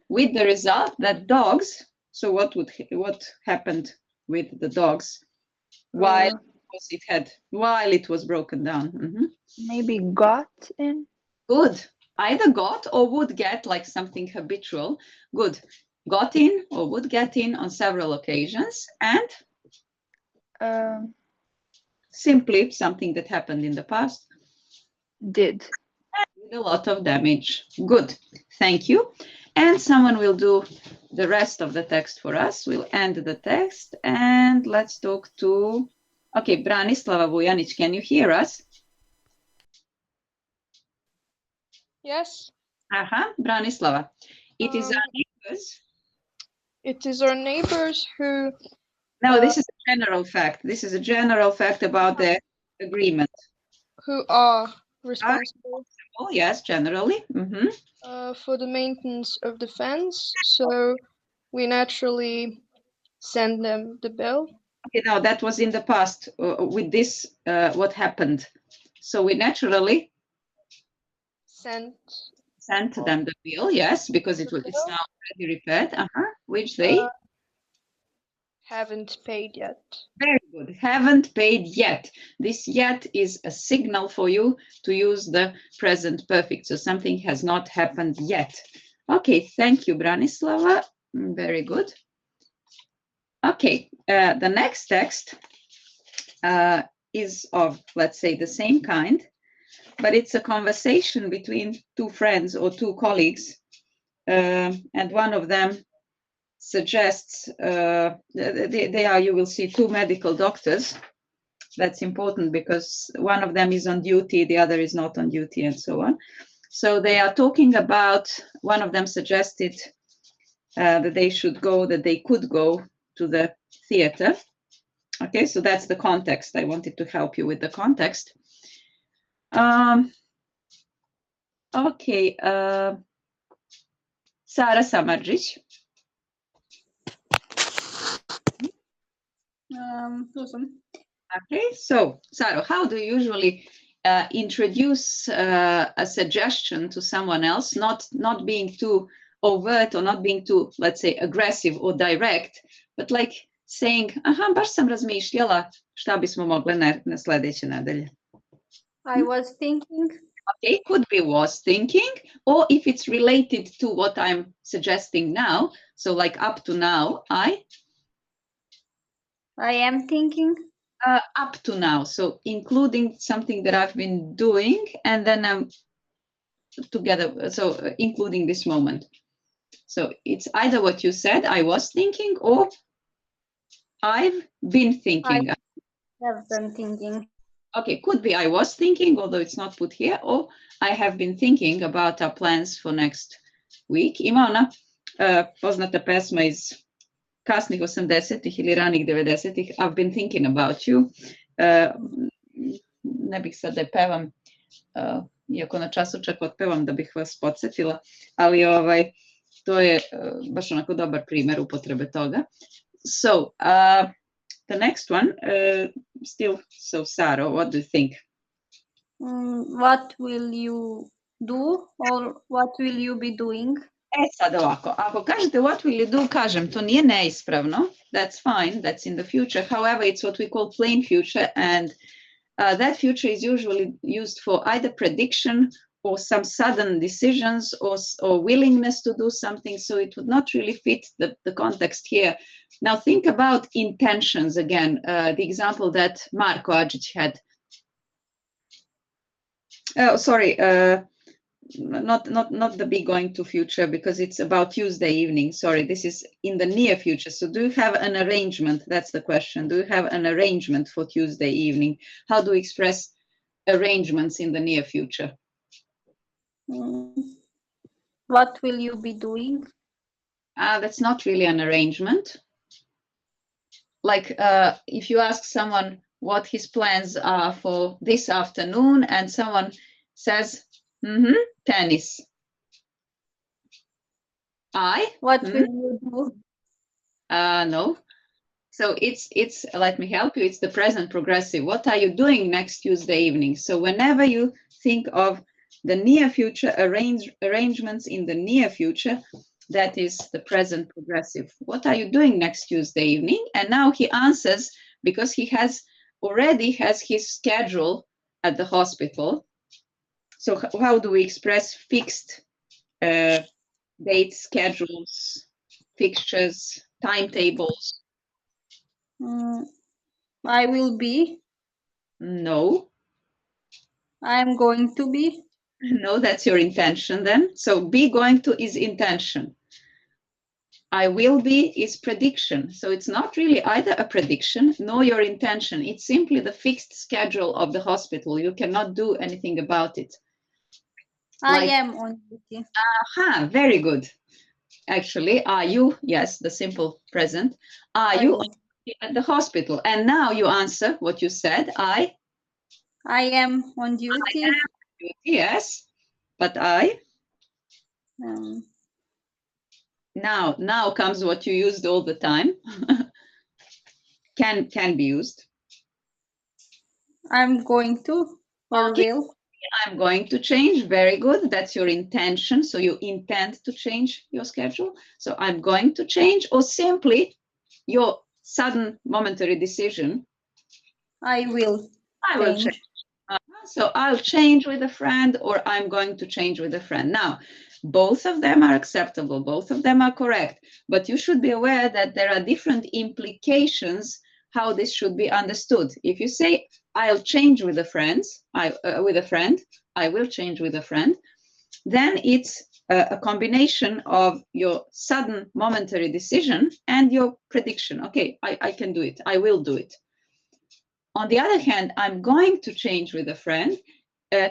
with the result that dogs. So what happened with the dogs while it was broken down? Maybe got in. Good. Either got or would get, like something habitual. Good. Got in or would get in on several occasions. And simply something that happened in the past. Did. With a lot of damage. Good. Thank you. And someone will do the rest of the text for us. We'll end the text and let's talk to, okay, Branislava Vujanic, can you hear us? Yes. Branislava. It is our neighbors. It is our neighbors who... No, this is a general fact. This is a general fact about the agreement. Who are responsible. Oh, yes, generally. For the maintenance of the fence. So we naturally send them the bill. Okay, no, that was in the past. With this, what happened? So we naturally sent them the bill, yes, because it's now already repaired. Which they haven't paid yet. Very good. Haven't paid yet. This yet is a signal for you to use the present perfect. So something has not happened yet. Okay, thank you, Branislava. Very good. Okay, the next text is of, let's say, the same kind, but it's a conversation between two friends or two colleagues, and one of them suggests, they are, you will see, two medical doctors. That's important because one of them is on duty, the other is not on duty, and so on. So they are talking about, one of them suggested that they should go, that they could go to the theater. Okay, so that's the context. I wanted to help you with the context. Okay, Sara Samardzic. Awesome. Okay, so Sara, how do you usually introduce a suggestion to someone else, not being too overt or not being too, let's say, aggressive or direct, but like saying, baš sam razmišljala šta bismo mogle na sljedeće nedelje. I was thinking. Okay, could be was thinking, or if it's related to what I'm suggesting now, so like up to now, I am thinking. Up to now, so including something that I've been doing, and then I'm together, so including this moment. So it's either what you said, I was thinking, or I've been thinking. I have been thinking. Okay, could be I was thinking, although it's not put here, or I have been thinking about our plans for next week. Ima ona poznata pesma iz kasnih 80-ih ili ranih 90-ih, I've been thinking about you. Ne bih sad da je pevam, iako na času čak otpevam da bih vas podsjetila, ali to je baš onako dobar primjer upotrebe toga. So, the next one, still, so Sara, what do you think? What will you do, or what will you be doing? Sad ovako, ako kažete what will you do, kažem, to nije neispravno, that's fine, that's in the future, however, it's what we call plain future, and that future is usually used for either prediction or some sudden decisions or willingness to do something, so it would not really fit the context here. Now think about intentions again, the example that Marko Adžić had. Oh, sorry, not the be going to future, because it's about Tuesday evening. Sorry, this is in the near future. So do you have an arrangement? That's the question. Do you have an arrangement for Tuesday evening? How do we express arrangements in the near future? What will you be doing? That's not really an arrangement. Like if you ask someone what his plans are for this afternoon and someone says, tennis. What will you do? No. So it's let me help you. It's the present progressive. What are you doing next Tuesday evening? So whenever you think of the near future, arrangements in the near future, that is the present progressive. What are you doing next Tuesday evening? And now he answers because he already has his schedule at the hospital. So how do we express fixed dates, schedules, fixtures, timetables? I will be. No. I'm going to be. No, that's your intention then. So be going to is intention. I will be is prediction. So it's not really either a prediction nor your intention. It's simply the fixed schedule of the hospital. You cannot do anything about it. I am on duty. Aha, very good. Actually, are you? Yes, the simple present. Are you at the hospital? And now you answer what you said. I am on duty. I am on duty, yes. But I? Now comes what you used all the time. Can be used. I'm going to or will. I'm going to change. Very good. That's your intention. So you intend to change your schedule. So I'm going to change, or simply your sudden momentary decision. I will change. So I'll change with a friend, or I'm going to change with a friend. Now, both of them are acceptable. Both of them are correct. But you should be aware that there are different implications how this should be understood. If you say, I'll change with a friend, I will change with a friend, then it's a combination of your sudden momentary decision and your prediction. Okay, I can do it. I will do it. On the other hand, I'm going to change with a friend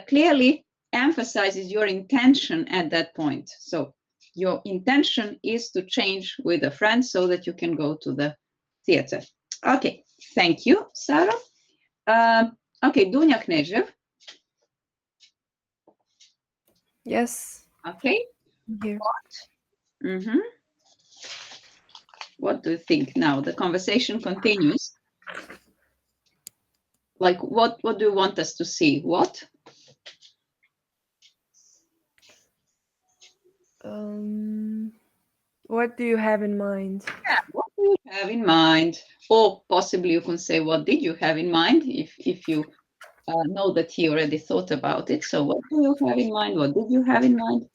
clearly emphasizes your intention at that point. So your intention is to change with a friend so that you can go to the theater. Okay, thank you, Sarah. Okay, Dunja Knežev. Yes. Okay. Here. What? What do you think now? The conversation continues. Like, what do you want us to see? What? What do you have in mind? Yeah, what do you have in mind? Or possibly you can say, what did you have in mind? If you know that he already thought about it. So what do you have in mind? What did you have in mind?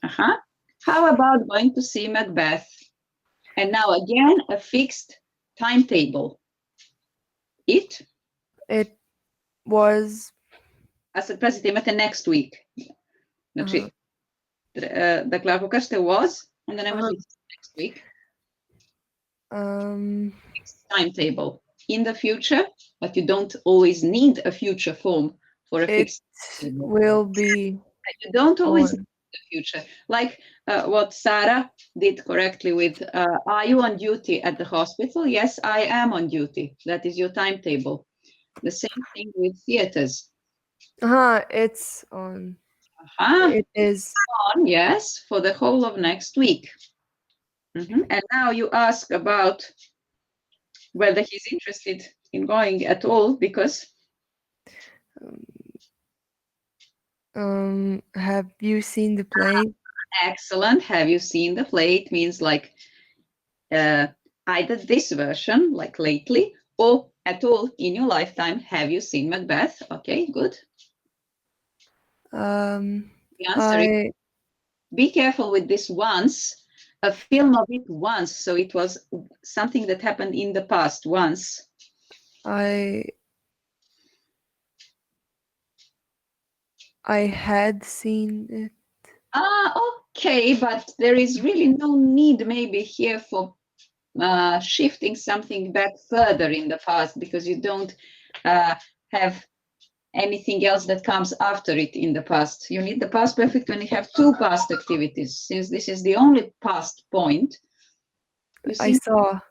How about going to see Macbeth? And now again, a fixed timetable. It was... Аз се пазите, имате next week. Значи, dakle, ako kažete was, onda ne može next week. Timetable. In the future, but you don't always need a future form for a fixed timetable. Will be. You don't always need the future. Like what Sarah did correctly with, are you on duty at the hospital? Yes, I am on duty. That is your timetable. The same thing with theaters. It's on. It is on, yes, for the whole of next week. And now you ask about whether he's interested in going at all, because have you seen the play? Excellent. Have you seen the play? It means like either this version, like lately, or at all in your lifetime. Have you seen Macbeth? Okay, good. The answer is, be careful with this once. A film of it once, so it was something that happened in the past once. I had seen it. Okay, but there is really no need maybe here for shifting something back further in the past, because you don't have anything else that comes after it in the past. You need the past perfect when you have two past activities. Since this is the only past point, I saw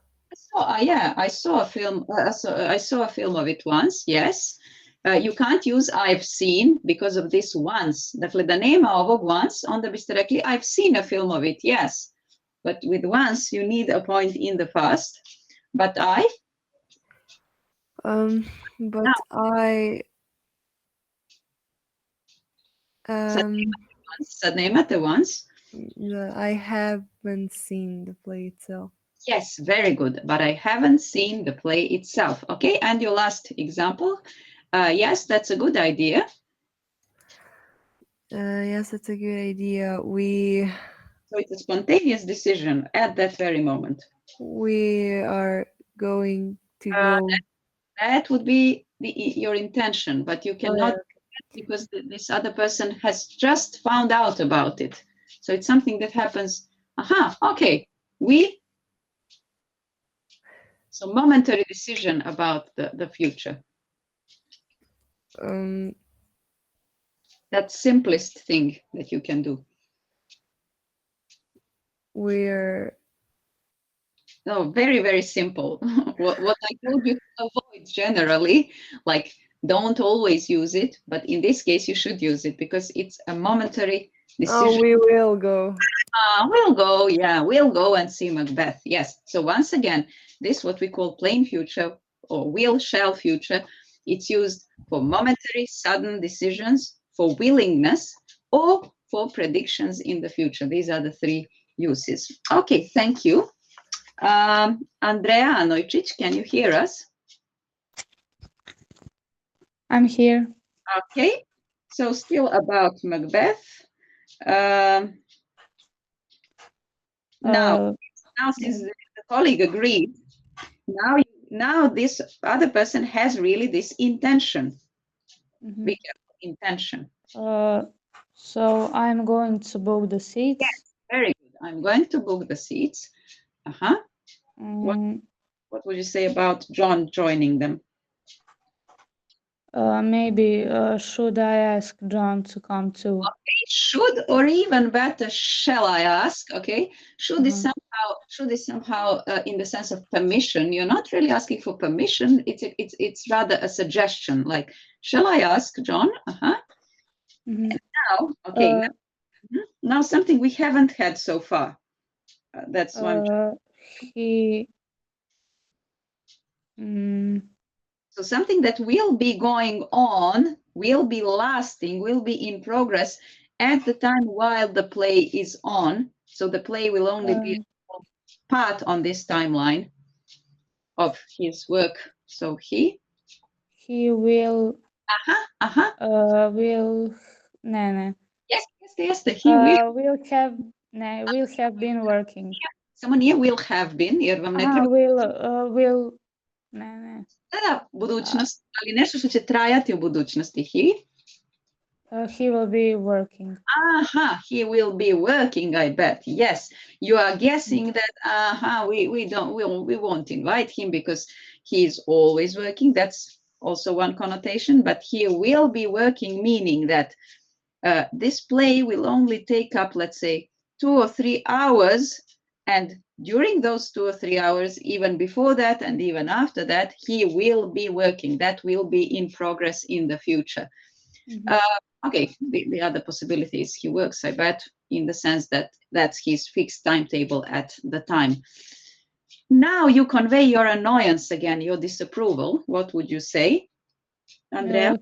a film. I saw a film of it once. Yes, you can't use I've seen because of this once. Dakle, da nema ovog once, onda biste rekli I've seen a film of it. Yes, but with once you need a point in the past. But Sad nemate once. I haven't seen the play itself. Yes, very good. But I haven't seen the play itself. Okay, and your last example. Yes, that's a good idea. Yes, that's a good idea. So it's a spontaneous decision at that very moment. We are going to go. That would be your intention, but you cannot, because this other person has just found out about it. So it's something that happens. Aha, okay. So momentary decision about the future. That simplest thing that you can do. No, very, very simple. What I told you to avoid generally, like don't always use it, but in this case you should use it because it's a momentary decision. Oh, we will go. We'll go, yeah, we'll go and see Macbeth. Yes. So once again, this what we call plain future or will shall future. It's used for momentary, sudden decisions, for willingness, or for predictions in the future. These are the three uses. Okay, thank you. Andrea Anojčić, can you hear us? I'm here. Okay, so still about Macbeth. Now since the colleague agreed, now this other person has really this intention. Be careful, intention. So I'm going to book the seats. Yes, very good. I'm going to book the seats. What would you say about John joining them? Maybe should I ask John to come too? Okay, should, or even better, shall I ask? Okay, should is somehow in the sense of permission. You're not really asking for permission. It's rather a suggestion. Like, shall I ask John? And now, okay, now something we haven't had so far. That's one. So something that will be going on, will be lasting, will be in progress at the time while the play is on. So the play will only be part on this timeline of his work. So he will. Will. No. Yes. He will. Will have been working. Samo nije will have been, jer vam ne treba. Will. Ne. Da, budućnost, ali nešto što će trajati u budućnosti. He will be working. He will be working, I bet. Yes, you are guessing that. We won't invite him because he is always working. That's also one connotation. But he will be working, meaning that this play will only take up, let's say, 2 or 3 hours, and during those 2 or 3 hours, even before that and even after that, he will be working. That will be in progress in the future. Okay, the other possibility is he works, I bet, in the sense that that's his fixed timetable at the time. Now you convey your annoyance again, your disapproval. What would you say, Andrea?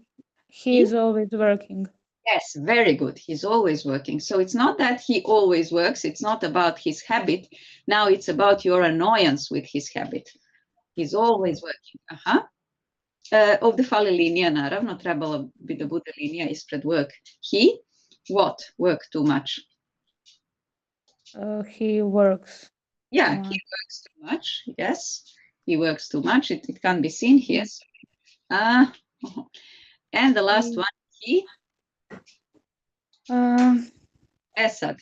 He is always working. Yes, very good. He's always working. So it's not that he always works. It's not about his habit. Now it's about your annoyance with his habit. He's always working. Ovdje fali linija, naravno. Trebalo bi da bude linija ispred work. He, what? Work too much. He works. Yeah, he works too much. Yes, he works too much. It can be seen here. And the last one, he. Sad,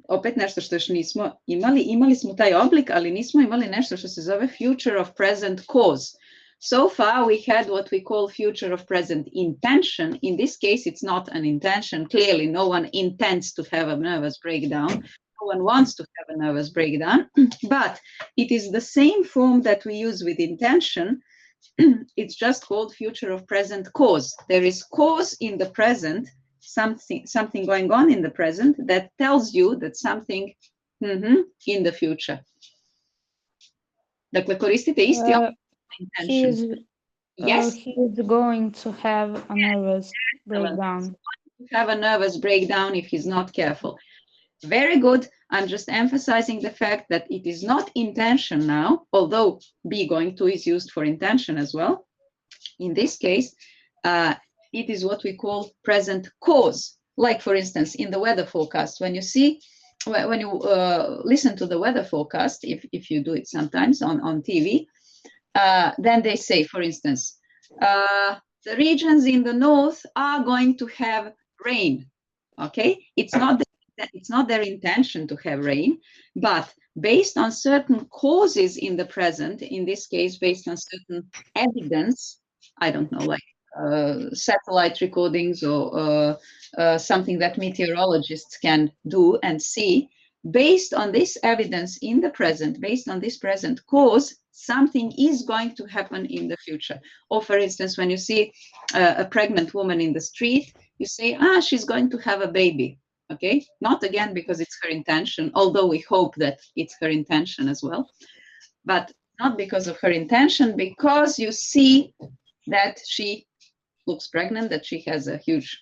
opet nešto što još nismo imali. Imali smo taj oblik, ali nismo imali nešto što se zove future of present cause. So far, we had what we call future of present intention. In this case, it's not an intention. Clearly, no one intends to have a nervous breakdown. No one wants to have a nervous breakdown. But it is the same form that we use with intention. It's just called future of present cause. There is cause in the present, something going on in the present that tells you that something in the future. Dakle, koristite isti intention. Yes. He is going to have a nervous breakdown. Have a nervous breakdown if he's not careful. Very good. I'm just emphasizing the fact that it is not intention now, although be going to is used for intention as well. In this case, it is what we call present cause. like for instance, in the weather forecast, when you see, when you listen to the weather forecast, if you do it sometimes on TV, then they say, for instance, the regions in the north are going to have rain. Okay, it's not their intention to have rain, but based on certain causes in the present, in this case, based on certain evidence, I don't know, like satellite recordings or something that meteorologists can do and see, based on this evidence in the present, based on this present cause, something is going to happen in the future. Or for instance, when you see a pregnant woman in the street, you say, she's going to have a baby. Okay, not again because it's her intention, although we hope that it's her intention as well, but not because of her intention, because you see that she looks pregnant, that she has a huge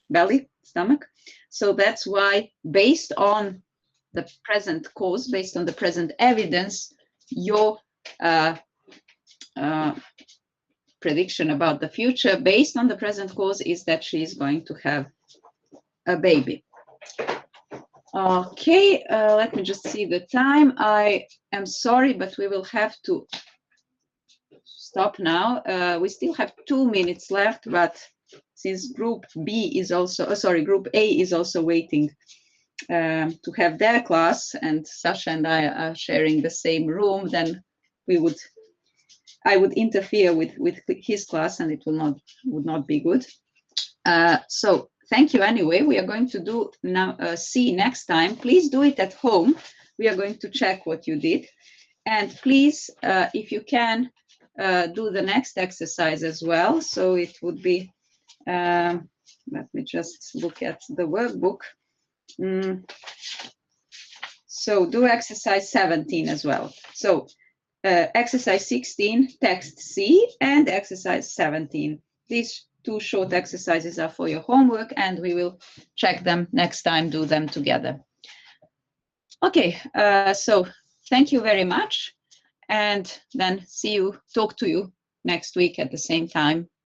belly, stomach. So that's why, based on the present cause, based on the present evidence, your prediction about the future, based on the present cause, is that she is going to have a baby. Okay, let me just see the time. I am sorry, but we will have to stop now. We still have 2 minutes left, but since Group B is also, Group A is also waiting to have their class, and Sasha and I are sharing the same room, then I would interfere with his class, and it would not be good. So thank you anyway. We are going to do now C next time. Please do it at home. We are going to check what you did, and please, if you can, do the next exercise as well. So it would be, let me just look at the workbook. So do exercise 17 as well. So exercise 16, text C, and exercise 17. These 2 short exercises are for your homework, and we will check them next time, do them together. Okay, so thank you very much, and then talk to you next week at the same time.